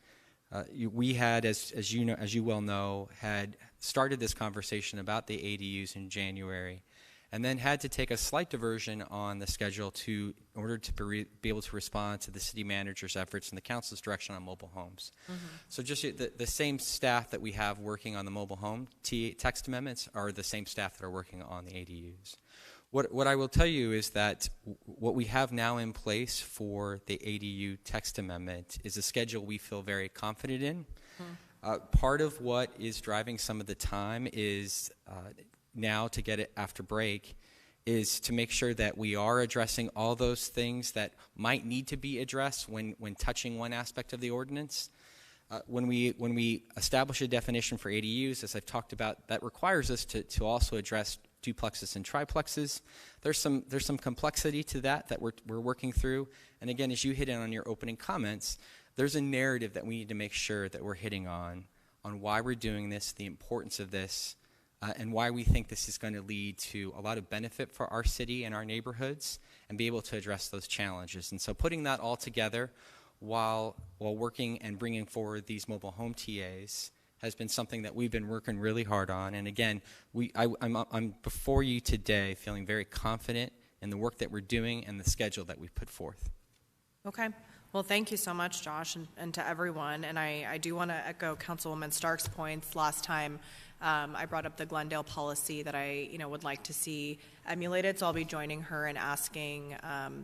We had, as you well know, had started this conversation about the ADUs in January, and then had to take a slight diversion on the schedule in order to be able to respond to the city manager's efforts and the council's direction on mobile homes. Mm-hmm. So just the same staff that we have working on the mobile home text amendments are the same staff that are working on the ADUs. What I will tell you is that what we have now in place for the ADU text amendment is a schedule we feel very confident in. Part of what is driving some of the time is now to get it after break is to make sure that we are addressing all those things that might need to be addressed when touching one aspect of the ordinance. When we establish a definition for ADUs, as I've talked about, that requires us to also address duplexes and triplexes. There's some complexity to that we're working through. And again, as you hit in on your opening comments, there's a narrative that we need to make sure that we're hitting on why we're doing this, the importance of this, and why we think this is going to lead to a lot of benefit for our city and our neighborhoods, and be able to address those challenges. And so putting that all together while working and bringing forward these mobile home TAs has been something that we've been working really hard on. And again, I'm before you today feeling very confident in the work that we're doing and the schedule that we've put forth. Okay. Well, thank you so much, Josh, and to everyone. And I do want to echo Councilwoman Stark's points. Last time I brought up the Glendale policy that I would like to see emulated, so I'll be joining her and asking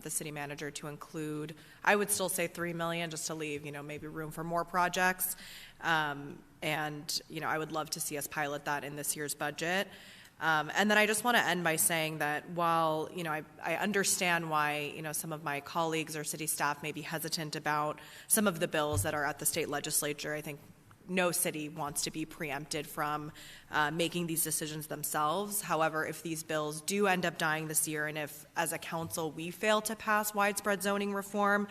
the city manager to include, I would still say $3 million, just to leave maybe room for more projects. And I would love to see us pilot that in this year's budget. And then I just want to end by saying that while I understand why some of my colleagues or city staff may be hesitant about some of the bills that are at the state legislature, I think no city wants to be preempted from making these decisions themselves. However, if these bills do end up dying this year, and if as a council we fail to pass widespread zoning reform,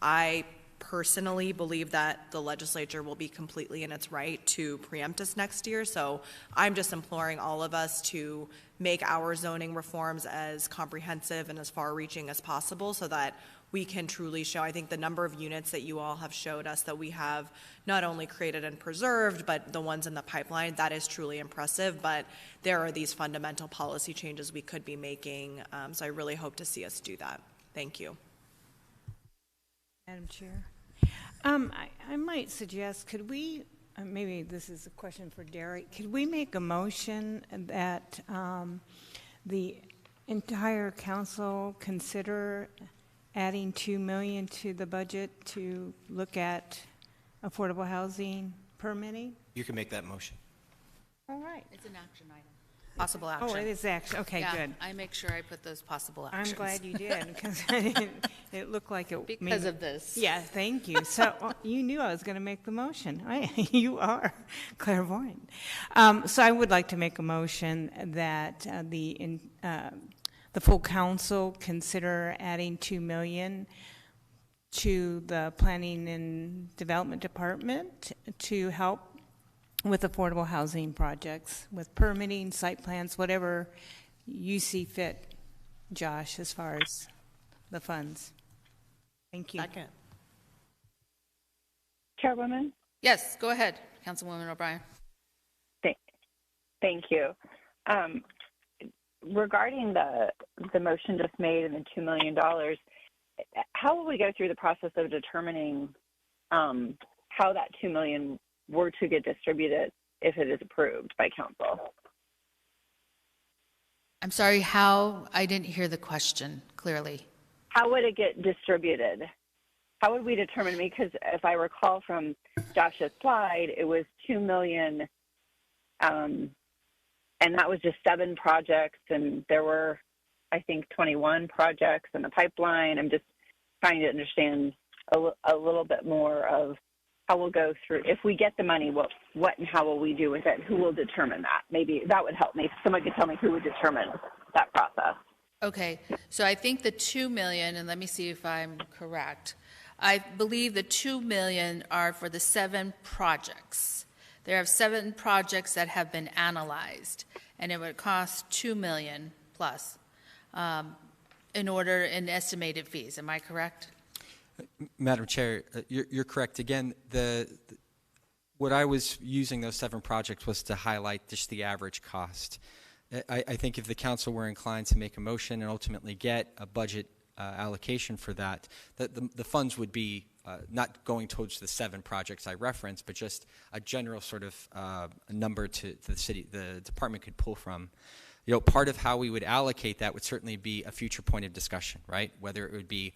I personally believe that the legislature will be completely in its right to preempt us next year. So I'm just imploring all of us to make our zoning reforms as comprehensive and as far-reaching as possible so that we can truly show, I think the number of units that you all have showed us that we have not only created and preserved, but the ones in the pipeline, that is truly impressive. But there are these fundamental policy changes we could be making. So I really hope to see us do that. Thank you. Madam Chair, I might suggest, could we, maybe this is a question for Derek, could we make a motion that the entire council consider adding $2 million to the budget to look at affordable housing permitting? You can make that motion. All right. It's an action item. Possible action. Oh, it is action. Okay, Yeah, good. I make sure I put those possible actions. I'm glad you did, because it looked like it. Because of this. Yeah, thank you. So you knew I was going to make the motion. You are clairvoyant. So I would like to make a motion that the the full council consider adding $2 million to the Planning and Development Department to help with affordable housing projects, with permitting, site plans, whatever you see fit, Josh, as far as the funds. Thank you. Second. Chairwoman? Yes, go ahead, Councilwoman O'Brien. Thank you. Regarding the motion just made and the $2 million, how will we go through the process of determining how that $2 million were to get distributed if it is approved by council? I'm sorry, how? I didn't hear the question clearly. How would it get distributed? How would we determine? Because if I recall from Josh's slide, it was $2 million, and that was just 7 projects, and there were, I think, 21 projects in the pipeline. I'm just trying to understand a little bit more of how we'll go through. If we get the money, what and how will we do with it? Who will determine that? Maybe that would help me. If someone could tell me who would determine that process. Okay, so I think the $2 million, and let me see if I'm correct. I believe the $2 million are for the 7 projects. There are 7 projects that have been analyzed, and it would cost $2 million plus in estimated fees. Am I correct? Madam Chair, you're correct. Again, what I was using those 7 projects was to highlight just the average cost. I think if the council were inclined to make a motion and ultimately get a budget allocation for that, the funds would be not going towards the 7 projects I referenced, but just a general sort of number to the department could pull from. You know, part of how we would allocate that would certainly be a future point of discussion, right? Whether it would be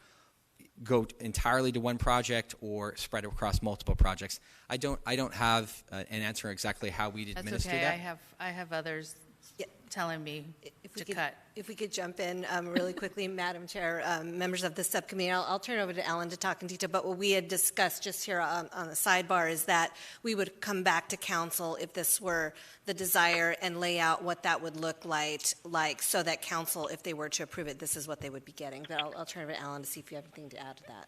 go entirely to one project or spread across multiple projects. I don't have an answer exactly how we'd administer that. That's okay. I have others telling me to cut. If we could jump in really quickly, Madam Chair, members of the subcommittee, I'll turn it over to Alan to talk in detail, but what we had discussed just here on the sidebar is that we would come back to council if this were the desire and lay out what that would look like so that council, if they were to approve it, this is what they would be getting. But I'll turn it over to Alan to see if you have anything to add to that.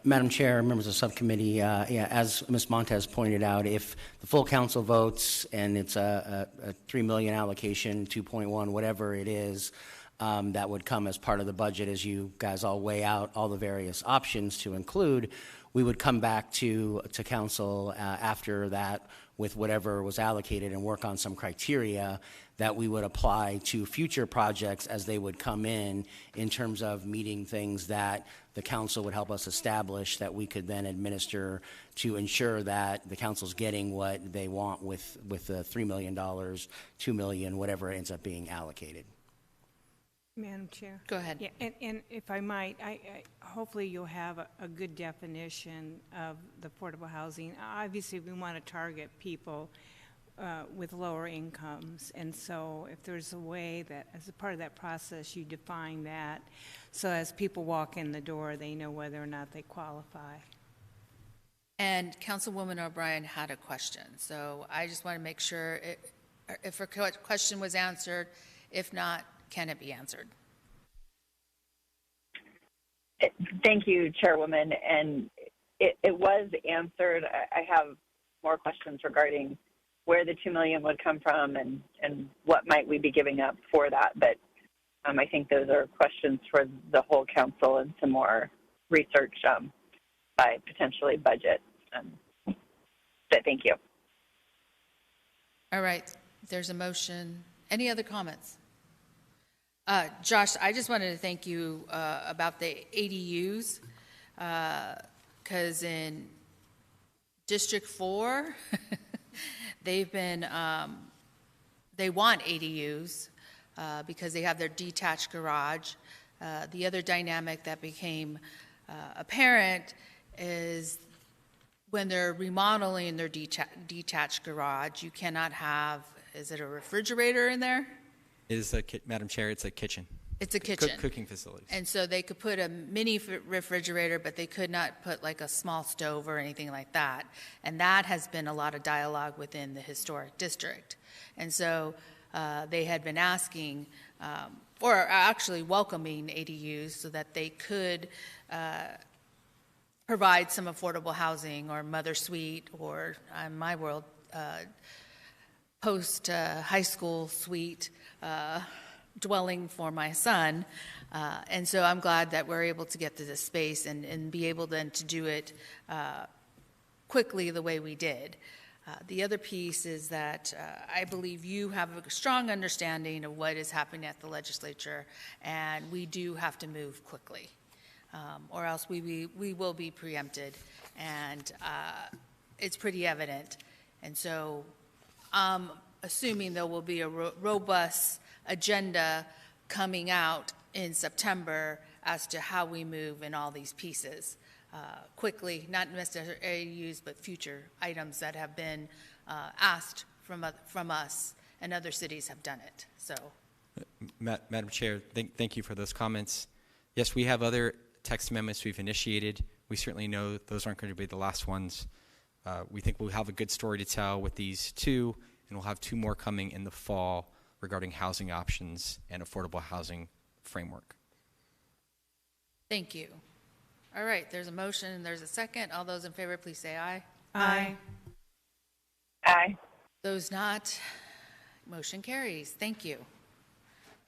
Madam Chair, members of the subcommittee, as Ms. Montez pointed out, if the full council votes and it's a $3 million allocation, 2.1, whatever it is, that would come as part of the budget as you guys all weigh out all the various options to include, we would come back to council after that with whatever was allocated and work on some criteria that we would apply to future projects as they would come in terms of meeting things that the council would help us establish that we could then administer to ensure that the council's getting what they want with the $3 million, $2 million, whatever ends up being allocated. Madam Chair. Go ahead. Yeah, and if I might, I hopefully you'll have a good definition of the affordable housing. Obviously, we want to target people with lower incomes, and so if there's a way that as a part of that process you define that so as people walk in the door they know whether or not they qualify. And Councilwoman O'Brien had a question, so I just want to make sure if her question was answered. If not, can it be answered? Thank you, Chairwoman, and it was answered. I have more questions regarding where the $2 million would come from and what might we be giving up for that. But I think those are questions for the whole council and some more research by potentially budget. But thank you. All right, there's a motion. Any other comments? Josh, I just wanted to thank you about the ADUs because in District 4, they've been, they want ADUs because they have their detached garage. The other dynamic that became apparent is when they're remodeling their detached garage, you cannot have, is it a refrigerator in there? Madam Chair, it's a kitchen. It's a kitchen. Cooking facilities. And so they could put a mini refrigerator, but they could not put like a small stove or anything like that. And that has been a lot of dialogue within the historic district. And so they had been asking or actually welcoming ADUs so that they could provide some affordable housing or mother suite or, in my world, post-high school suite dwelling for my son. And so I'm glad that we're able to get to this space and be able then to do it quickly the way we did. The other piece is that I believe you have a strong understanding of what is happening at the legislature, and we do have to move quickly, or else we will be preempted, and it's pretty evident. And so I'm assuming there will be a robust agenda coming out in September as to how we move in all these pieces. Quickly, not necessarily ADUs, but future items that have been asked from us, and other cities have done it. So, Madam Chair, thank you for those comments. Yes, we have other text amendments we've initiated. We certainly know those aren't going to be the last ones. We think we'll have a good story to tell with these two, and we'll have two more coming in the fall regarding housing options and affordable housing framework. thank you. All right, there's a motion and there's a second. All those in favor, please say aye. Aye. Aye. Those not, motion carries. Thank you.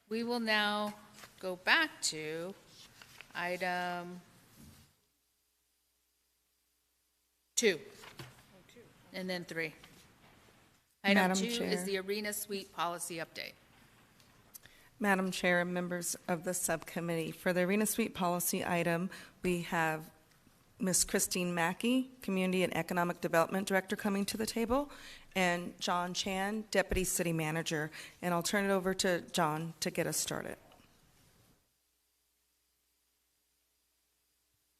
We will now go back to item 2, and then 3. Item Madam 2 Chair. is the Arena Suite Policy Update. Madam Chair and members of the subcommittee, for the Arena Suite policy item, we have Ms. Christine Mackey, Community and Economic Development Director, coming to the table, and John Chan, Deputy City Manager. And I'll turn it over to John to get us started.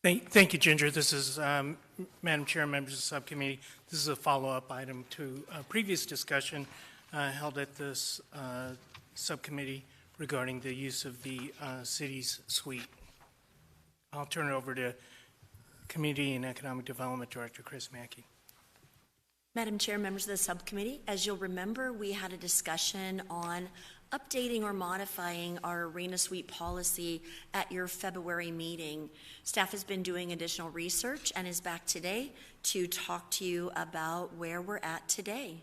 Thank you, Ginger. This is, Madam Chair and members of the subcommittee, this is a follow-up item to a previous discussion held at this subcommittee regarding the use of the city's suite. I'll turn it over to Community and Economic Development Director Chris Mackey. Madam Chair, members of the subcommittee, as you'll remember, we had a discussion on updating or modifying our Arena Suite policy at your February meeting. Staff has been doing additional research and is back today to talk to you about where we're at today.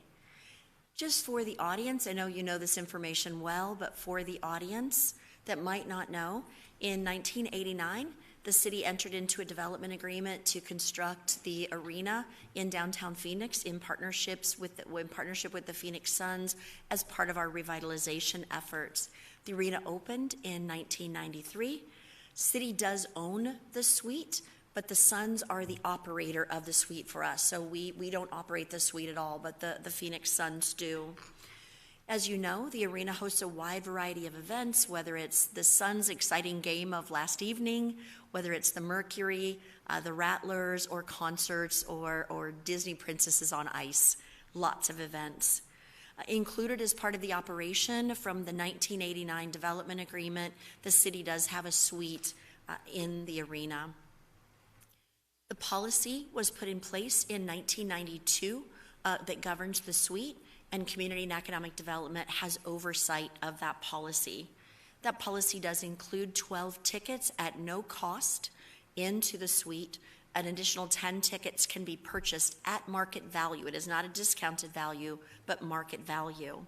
Just for the audience, I know you know this information well, but for the audience that might not know, in 1989, the city entered into a development agreement to construct the arena in downtown Phoenix in partnership with the Phoenix Suns as part of our revitalization efforts. The arena opened in 1993. City does own the suite, but the Suns are the operator of the suite for us. So we don't operate the suite at all, but the Phoenix Suns do. As you know, the arena hosts a wide variety of events, whether it's the Suns' exciting game of last evening, whether it's the Mercury, the Rattlers, or concerts, or Disney Princesses on Ice. Lots of events. Included as part of the operation from the 1989 development agreement, the city does have a suite in the arena. The policy was put in place in 1992 that governs the suite, and Community and Economic Development has oversight of that policy. That policy does include 12 tickets at no cost into the suite. An additional 10 tickets can be purchased at market value. It is not a discounted value, but market value.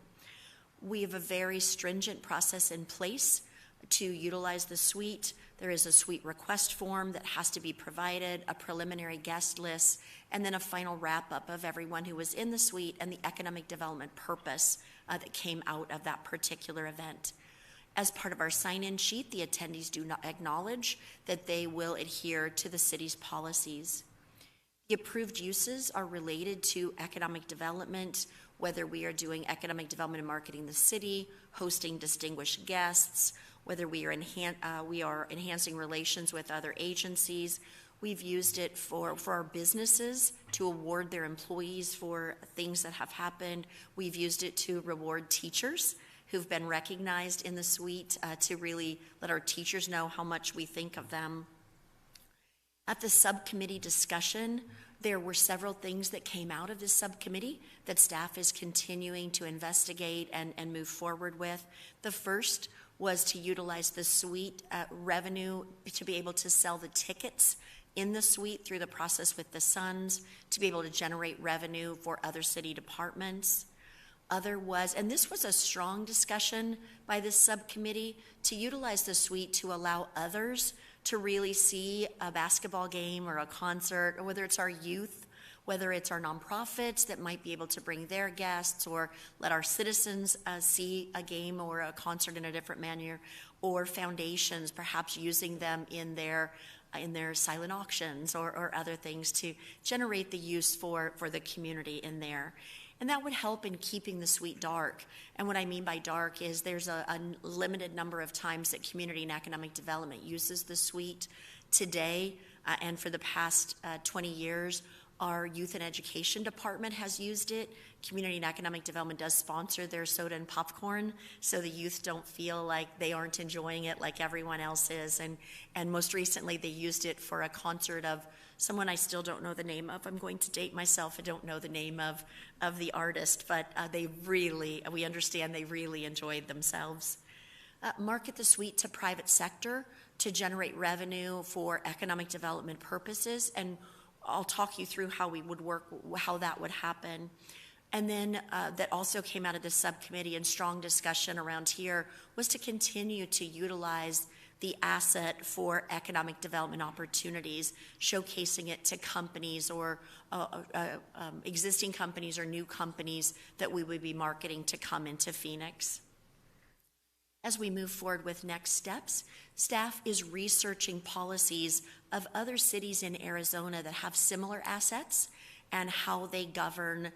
We have a very stringent process in place to utilize the suite. There is a suite request form that has to be provided, a preliminary guest list, and then a final wrap-up of everyone who was in the suite and the economic development purpose that came out of that particular event. As part of our sign-in sheet, the attendees do not acknowledge that they will adhere to the city's policies. The approved uses are related to economic development, whether we are doing economic development and marketing the city, hosting distinguished guests, whether we are enhancing relations with other agencies. We've used it for our businesses to award their employees for things that have happened. We've used it to reward teachers who've been recognized in the suite to really let our teachers know how much we think of them. At the subcommittee discussion, there were several things that came out of this subcommittee that staff is continuing to investigate and move forward with. The first was to utilize the suite revenue to be able to sell the tickets in the suite through the process with the Suns, to be able to generate revenue for other city departments. Other was, and this was a strong discussion by this subcommittee, to utilize the suite to allow others to really see a basketball game or a concert, or whether it's our youth, whether it's our nonprofits that might be able to bring their guests, or let our citizens see a game or a concert in a different manner, or foundations perhaps using them in their silent auctions or other things to generate the use for the community in there. And that would help in keeping the suite dark. And what I mean by dark is there's a limited number of times that community and economic development uses the suite. Today, and for the past 20 years, our youth and education department has used it. Community and economic development does sponsor their soda and popcorn, so the youth don't feel like they aren't enjoying it like everyone else is. And most recently, they used it for a concert of someone I still don't know the name of. I'm going to date myself. I don't know the name of the artist, but we understand they really enjoyed themselves. Market the suite to private sector to generate revenue for economic development purposes, and I'll talk you through how we would work, how that would happen. And then that also came out of the subcommittee and strong discussion around here was to continue to utilize the asset for economic development opportunities, showcasing it to companies or existing companies or new companies that we would be marketing to come into Phoenix. As we move forward with next steps, staff is researching policies of other cities in Arizona that have similar assets and how they govern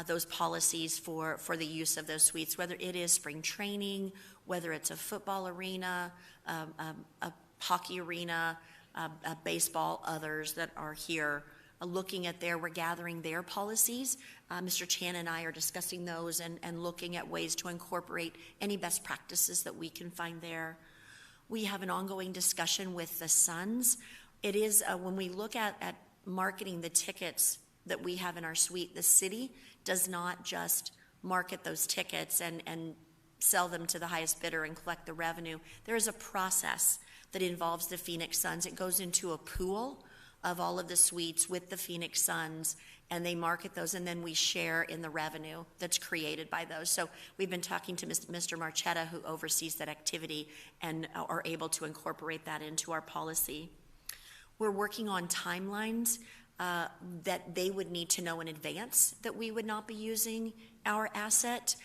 those policies for the use of those suites, whether it is spring training, whether it's a football arena, a hockey arena, a baseball, others that are here looking at we're gathering their policies. Mr. Chan and I are discussing those and looking at ways to incorporate any best practices that we can find there. We have an ongoing discussion with the Suns. It is, when we look at marketing the tickets that we have in our suite, the city does not just market those tickets and sell them to the highest bidder and collect the revenue. There is a process that involves the Phoenix Suns. It goes into a pool of all of the suites with the Phoenix Suns, and they market those, and then we share in the revenue that's created by those. So we've been talking to Mr. Marchetta, who oversees that activity, and are able to incorporate that into our policy. We're working on timelines that they would need to know in advance that we would not be using our asset.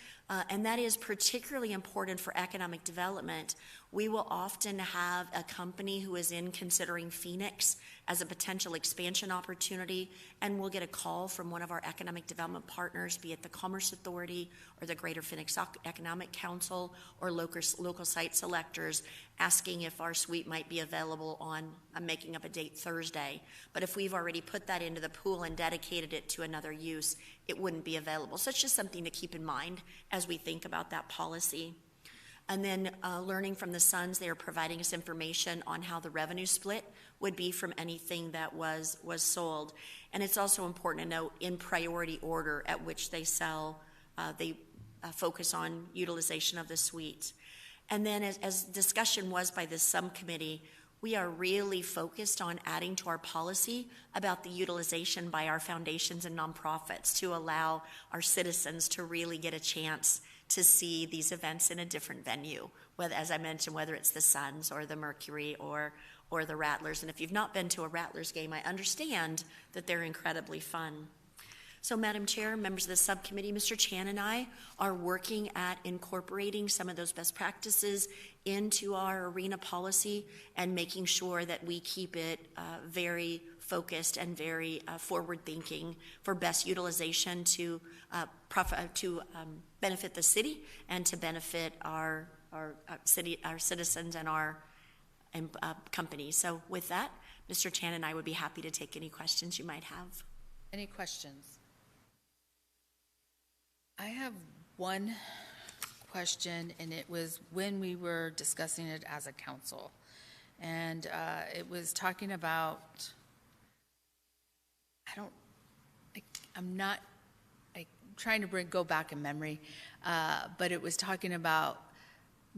And that is particularly important for economic development. We will often have a company who is considering Phoenix as a potential expansion opportunity, and we'll get a call from one of our economic development partners, be it the Commerce Authority or the Greater Phoenix Economic Council or local site selectors, asking if our suite might be available on, I'm making up a date, Thursday. But if we've already put that into the pool and dedicated it to another use, it wouldn't be available. So it's just something to keep in mind as we think about that policy. And then learning from the Suns, they are providing us information on how the revenue split would be from anything that was sold. And it's also important to note in priority order at which they sell, they focus on utilization of the suites. And then as discussion was by the subcommittee, we are really focused on adding to our policy about the utilization by our foundations and nonprofits to allow our citizens to really get a chance to see these events in a different venue, whether, as I mentioned, whether it's the Suns or the Mercury or the Rattlers. And if you've not been to a Rattlers game, I understand that they're incredibly fun. So, Madam Chair, members of the subcommittee, Mr. Chan and I are working at incorporating some of those best practices into our arena policy and making sure that we keep it very focused and very forward-thinking for best utilization to benefit the city and to benefit our citizens and our companies. So, with that, Mr. Chan and I would be happy to take any questions you might have. Any questions? I have one question, and it was when we were discussing it as a council. And it was talking about, I'm trying to go back in memory, but it was talking about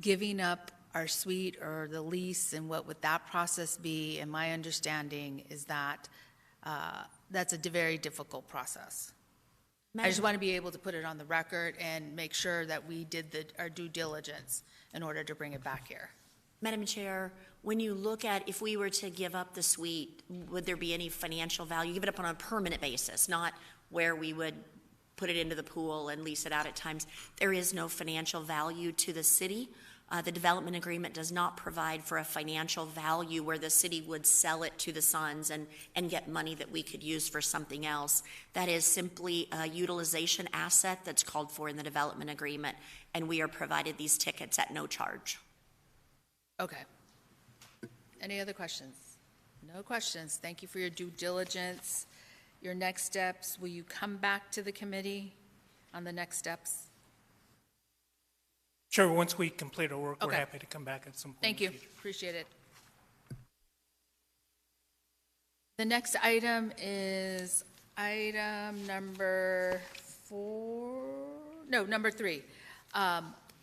giving up our suite or the lease, and what would that process be? And my understanding is that that's a very difficult process. I just want to be able to put it on the record and make sure that we did our due diligence in order to bring it back here. Madam Chair, when you look at if we were to give up the suite, would there be any financial value? Give it up on a permanent basis, not where we would put it into the pool and lease it out at times. There is no financial value to the city. The development agreement does not provide for a financial value where the city would sell it to the Suns and get money that we could use for something else. That is simply a utilization asset that's called for in the development agreement, and we are provided these tickets at no charge. Okay. Any other questions? No questions. Thank you for your due diligence. Your next steps, will you come back to the committee on the next steps? Sure, once we complete our work, we're Okay. happy to come back at some point. Thank in you. the future. Appreciate it. The next item is item number number 3.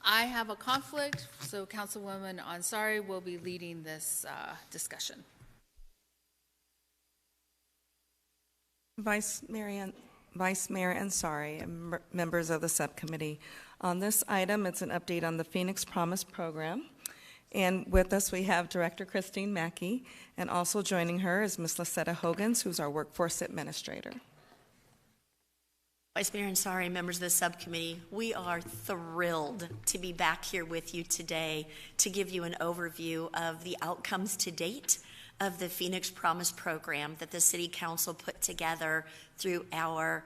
I have a conflict, so Councilwoman Ansari will be leading this discussion. Vice Mayor Ansari and members of the subcommittee. On this item, it's an update on the Phoenix Promise program. And with us, we have Director Christine Mackey, and also joining her is Ms. Lisetta Hogans, who's our workforce administrator. Vice Mayor Ansari, members of the subcommittee, we are thrilled to be back here with you today to give you an overview of the outcomes to date of the Phoenix Promise program that the City Council put together through our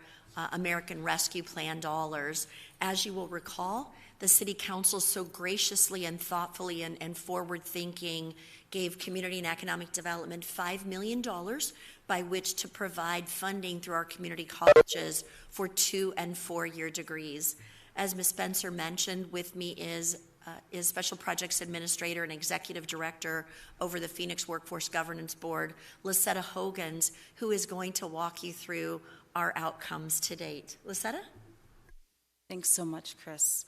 American Rescue Plan dollars. As you will recall, the City Council so graciously and thoughtfully and forward-thinking gave Community and Economic Development $5 million by which to provide funding through our community colleges for 2- and 4-year degrees. As Ms. Spencer mentioned, with me is Special Projects Administrator and Executive Director over the Phoenix Workforce Governance Board, Lisetta Hogans, who is going to walk you through our outcomes to date. Lisetta? Thanks so much, Chris.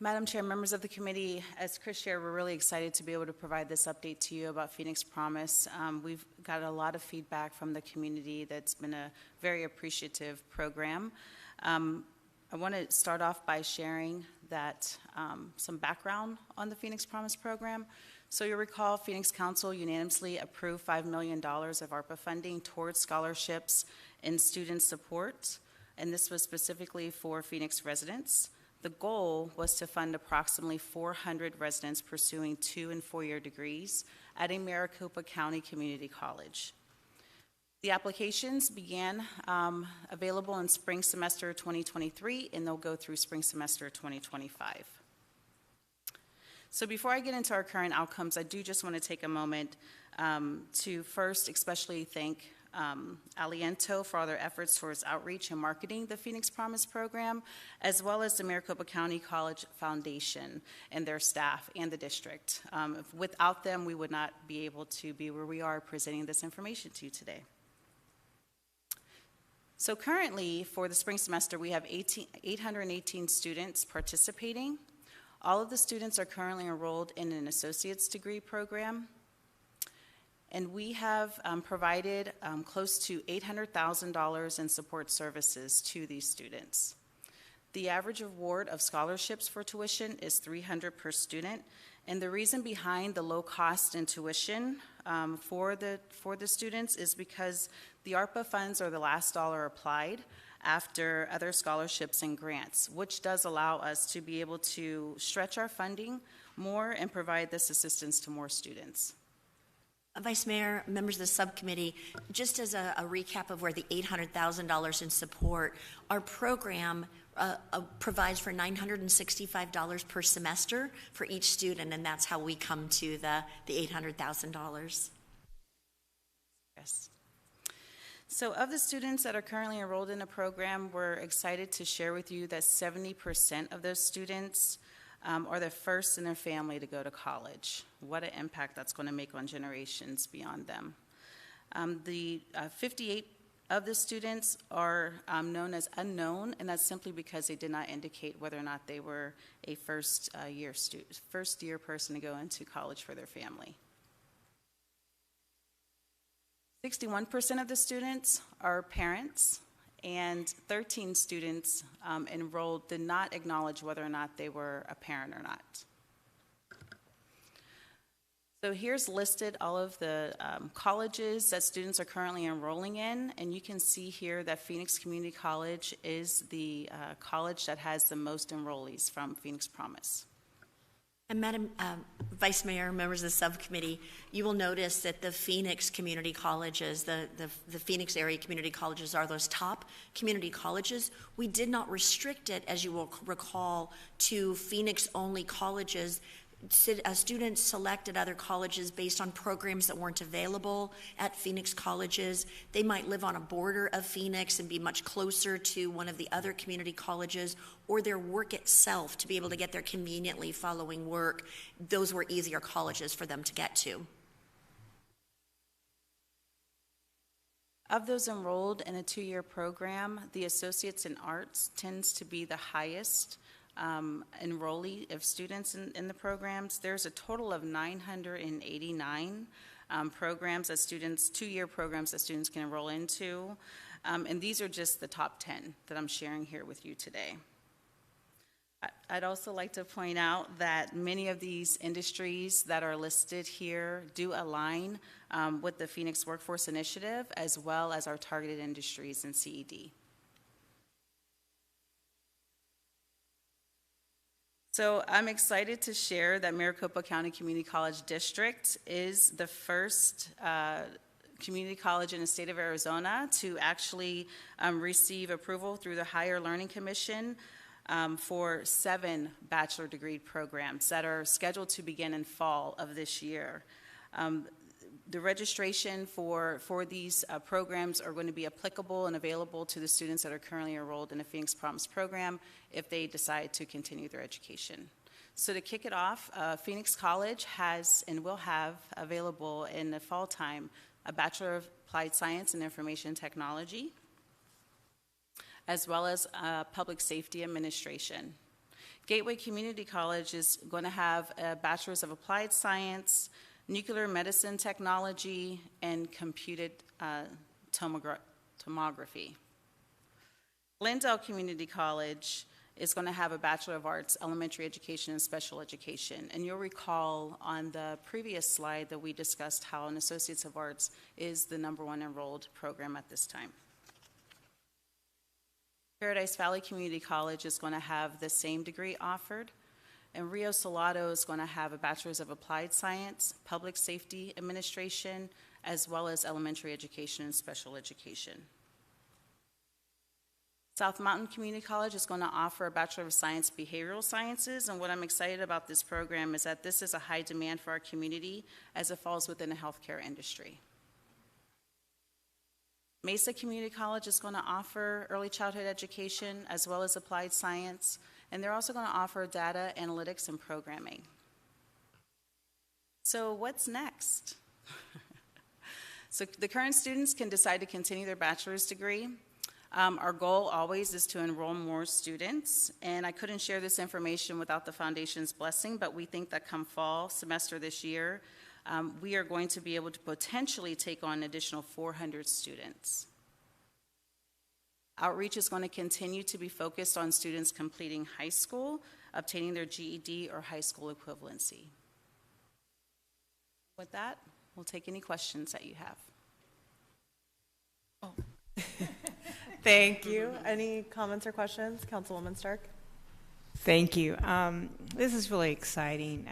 Madam Chair, members of the committee, as Chris shared, we're really excited to be able to provide this update to you about Phoenix Promise. We've got a lot of feedback from the community that's been a very appreciative program. I want to start off by sharing that some background on the Phoenix Promise program. So you'll recall Phoenix Council unanimously approved $5 million of ARPA funding towards scholarships and student support, and this was specifically for Phoenix residents. The goal was to fund approximately 400 residents pursuing 2- and 4-year degrees at a Maricopa County Community College. The applications began available in spring semester 2023, and they'll go through spring semester 2025. So before I get into our current outcomes, I do just want to take a moment to first especially thank Aliento for all their efforts towards outreach and marketing the Phoenix Promise program, as well as the Maricopa County College Foundation and their staff and the district. Without them, we would not be able to be where we are presenting this information to you today. So currently, for the spring semester, we have 818 students participating. All of the students are currently enrolled in an associate's degree program. And we have provided close to $800,000 in support services to these students. The average award of scholarships for tuition is $300 per student. And the reason behind the low cost in tuition for the students is because the ARPA funds are the last dollar applied after other scholarships and grants, which does allow us to be able to stretch our funding more and provide this assistance to more students. Vice Mayor, members of the subcommittee, just as a recap of where the $800,000 in support, our program provides for $965 per semester for each student, and that's how we come to the $800,000. Yes. So of the students that are currently enrolled in the program, we're excited to share with you that 70% of those students are the first in their family to go to college. What an impact that's going to make on generations beyond them. The 58 of the students are known as unknown, and that's simply because they did not indicate whether or not they were a first-year person to go into college for their family. 61% of the students are parents, and 13 students enrolled did not acknowledge whether or not they were a parent or not. So here's listed all of the colleges that students are currently enrolling in, and you can see here that Phoenix Community College is the college that has the most enrollees from Phoenix Promise. And Madam Vice Mayor, members of the subcommittee, you will notice that the Phoenix community colleges, the Phoenix area community colleges are those top community colleges. We did not restrict it, as you will recall, to Phoenix-only colleges. Students selected other colleges based on programs that weren't available at Phoenix colleges. They might live on a border of Phoenix and be much closer to one of the other community colleges, or their work itself to be able to get there conveniently following work. Those were easier colleges for them to get to. Of those enrolled in a 2-year program, the Associates in Arts tends to be the highest enrollee of students in the programs. There's a total of 989 programs that students, 2-year programs that students can enroll into. And these are just the top 10 that I'm sharing here with you today. I'd also like to point out that many of these industries that are listed here do align with the Phoenix Workforce Initiative, as well as our targeted industries in CED. So I'm excited to share that Maricopa County Community College District is the first community college in the state of Arizona to actually receive approval through the Higher Learning Commission for 7 bachelor degree programs that are scheduled to begin in fall of this year. The registration for these programs are going to be applicable and available to the students that are currently enrolled in a Phoenix Promise program if they decide to continue their education. So to kick it off, Phoenix College has and will have available in the fall time a Bachelor of Applied Science and Information Technology, as well as Public Safety Administration. Gateway Community College is going to have a Bachelor's of Applied Science, Nuclear Medicine Technology, and Computed Tomography. Glendale Community College is going to have a Bachelor of Arts, Elementary Education and Special Education. And you'll recall on the previous slide that we discussed how an Associates of Arts is the #1 enrolled program at this time. Paradise Valley Community College is going to have the same degree offered. And Rio Salado is going to have a Bachelor's of Applied Science, Public Safety Administration, as well as Elementary Education and Special Education. South Mountain Community College is going to offer a Bachelor of Science Behavioral Sciences, and what I'm excited about this program is that this is a high demand for our community as it falls within the healthcare industry. Mesa Community College is going to offer early childhood education as well as applied science, and they're also going to offer data analytics and programming. So what's next? So the current students can decide to continue their bachelor's degree. Our goal always is to enroll more students, and I couldn't share this information without the Foundation's blessing, but we think that come fall semester this year, we are going to be able to potentially take on an additional 400 students. Outreach is going to continue to be focused on students completing high school, obtaining their GED or high school equivalency. With that, we'll take any questions that you have. Oh. Thank you. Any comments or questions? Councilwoman Stark? Thank you. This is really exciting.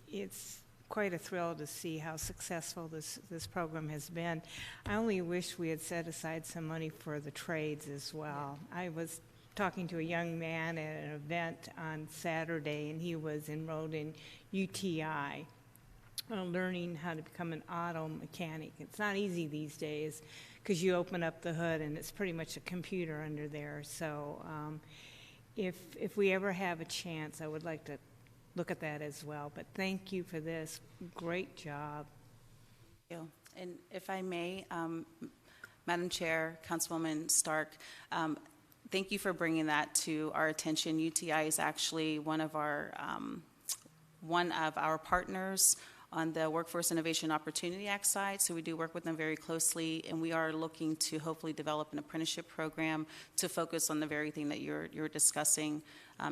It's quite a thrill to see how successful this program has been. I only wish we had set aside some money for the trades as well. I was talking to a young man at an event on Saturday, and he was enrolled in UTI, learning how to become an auto mechanic. It's not easy these days because you open up the hood and it's pretty much a computer under there. So if we ever have a chance, I would like to look at that as well. But thank you for this. Great job. Thank you. And if I may, Madam Chair, Councilwoman Stark, thank you for bringing that to our attention. UTI is actually one of our partners on the Workforce Innovation Opportunity Act side, so we do work with them very closely, and we are looking to hopefully develop an apprenticeship program to focus on the very thing that you're discussing,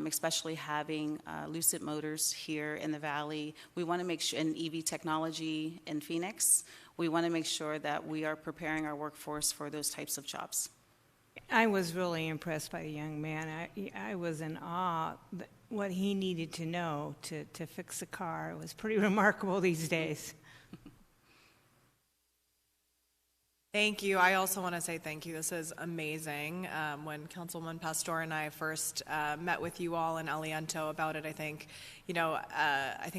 especially having Lucid Motors here in the Valley. We want to make sure, and EV technology in Phoenix, we want to make sure that we are preparing our workforce for those types of jobs. I was really impressed by the young man. I was in awe. What he needed to know to fix a car was pretty remarkable these days. Thank you. I also want to say thank you. This is amazing. When Councilwoman Pastor and I first met with you all in Aliento about it, I think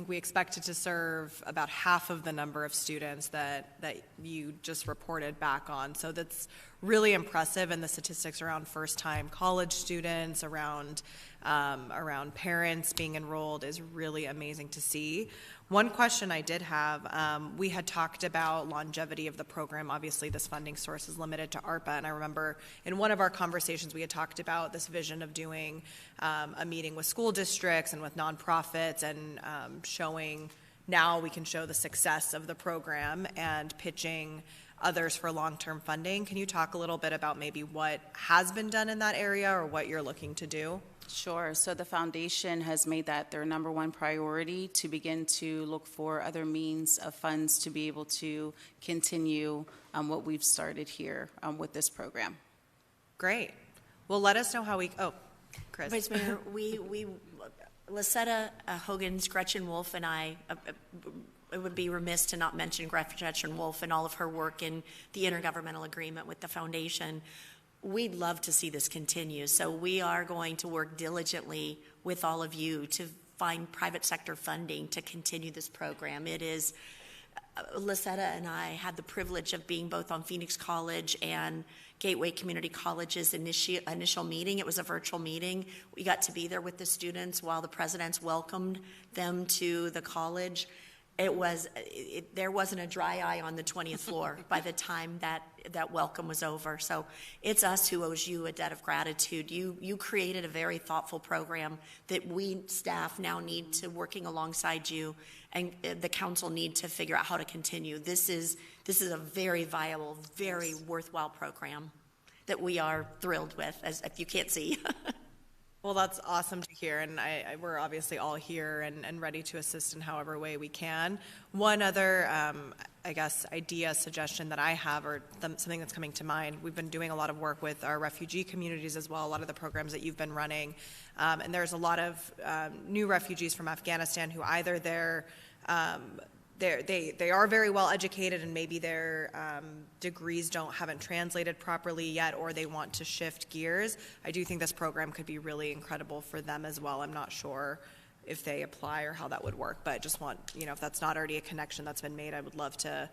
we expected to serve about half of the number of students that you just reported back on. So that's really impressive, and the statistics around first-time college students, around parents being enrolled is really amazing to see. One question I did have, we had talked about longevity of the program. Obviously, this funding source is limited to ARPA, and I remember in one of our conversations we had talked about this vision of doing a meeting with school districts and with nonprofits and showing, now we can show the success of the program and pitching others for long-term funding. Can you talk a little bit about maybe what has been done in that area or what you're looking to do? Sure. So the foundation has made that their number one priority to begin to look for other means of funds to be able to continue what we've started here with this program. Great. Well, let us know how we, Chris. Vice Mayor, we Lisetta Hogan's Gretchen Wolf and I, it would be remiss to not mention Gretchen Wolf and all of her work in the intergovernmental agreement with the foundation. We'd love to see this continue, so we are going to work diligently with all of you to find private sector funding to continue this program. It is, Lisetta and I had the privilege of being both on Phoenix College and Gateway Community College's initial meeting. It was a virtual meeting. We got to be there with the students while the presidents welcomed them to the college. There wasn't a dry eye on the 20th floor by the time that welcome was over. So it's us who owes you a debt of gratitude. You created a very thoughtful program that we staff now need to, working alongside you, and the council need to figure out how to continue. This is a very viable, very worthwhile program that we are thrilled with, as if you can't see. Well, that's awesome to hear, and we're obviously all here and ready to assist in however way we can. One other, idea, suggestion that I have, or something that's coming to mind, we've been doing a lot of work with our refugee communities as well, a lot of the programs that you've been running, and there's a lot of new refugees from Afghanistan who either they are very well educated and maybe their degrees haven't translated properly yet, or they want to shift gears. I do think this program could be really incredible for them as well. I'm not sure if they apply or how that would work, but just want, if that's not already a connection that's been made, I would love to,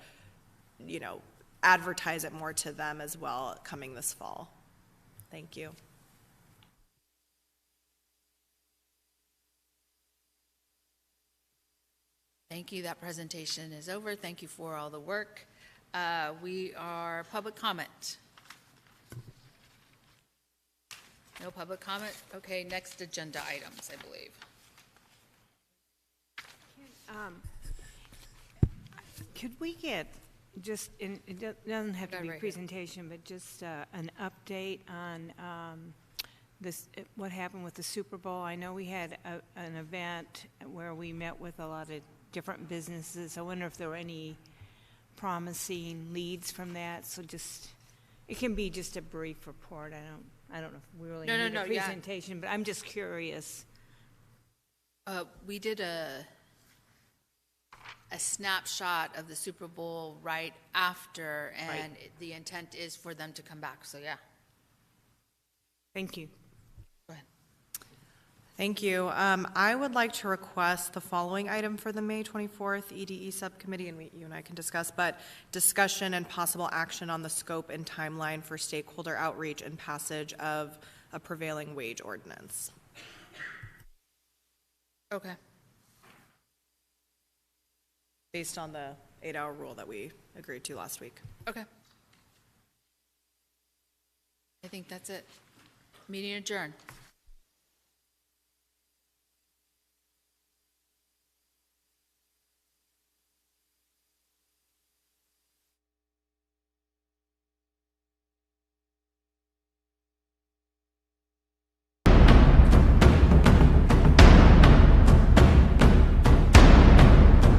advertise it more to them as well coming this fall. Thank you. Thank you. That presentation is over. Thank you for all the work. We are public comment. No public comment? Okay, next agenda items, I believe. Could we get just, it doesn't have to be a presentation, but just an update on what happened with the Super Bowl? I know we had an event where we met with a lot of different businesses. I wonder if there were any promising leads from that. So it can be just a brief report. I don't know if we really need a presentation, but I'm just curious. We did a snapshot of the Super Bowl right after, and the intent is for them to come back. So yeah. Thank you. Thank you. I would like to request the following item for the May 24th EDE subcommittee, and you and I can discuss, but discussion and possible action on the scope and timeline for stakeholder outreach and passage of a prevailing wage ordinance. Okay. Based on the 8-hour rule that we agreed to last week. Okay. think that's it. Meeting adjourned.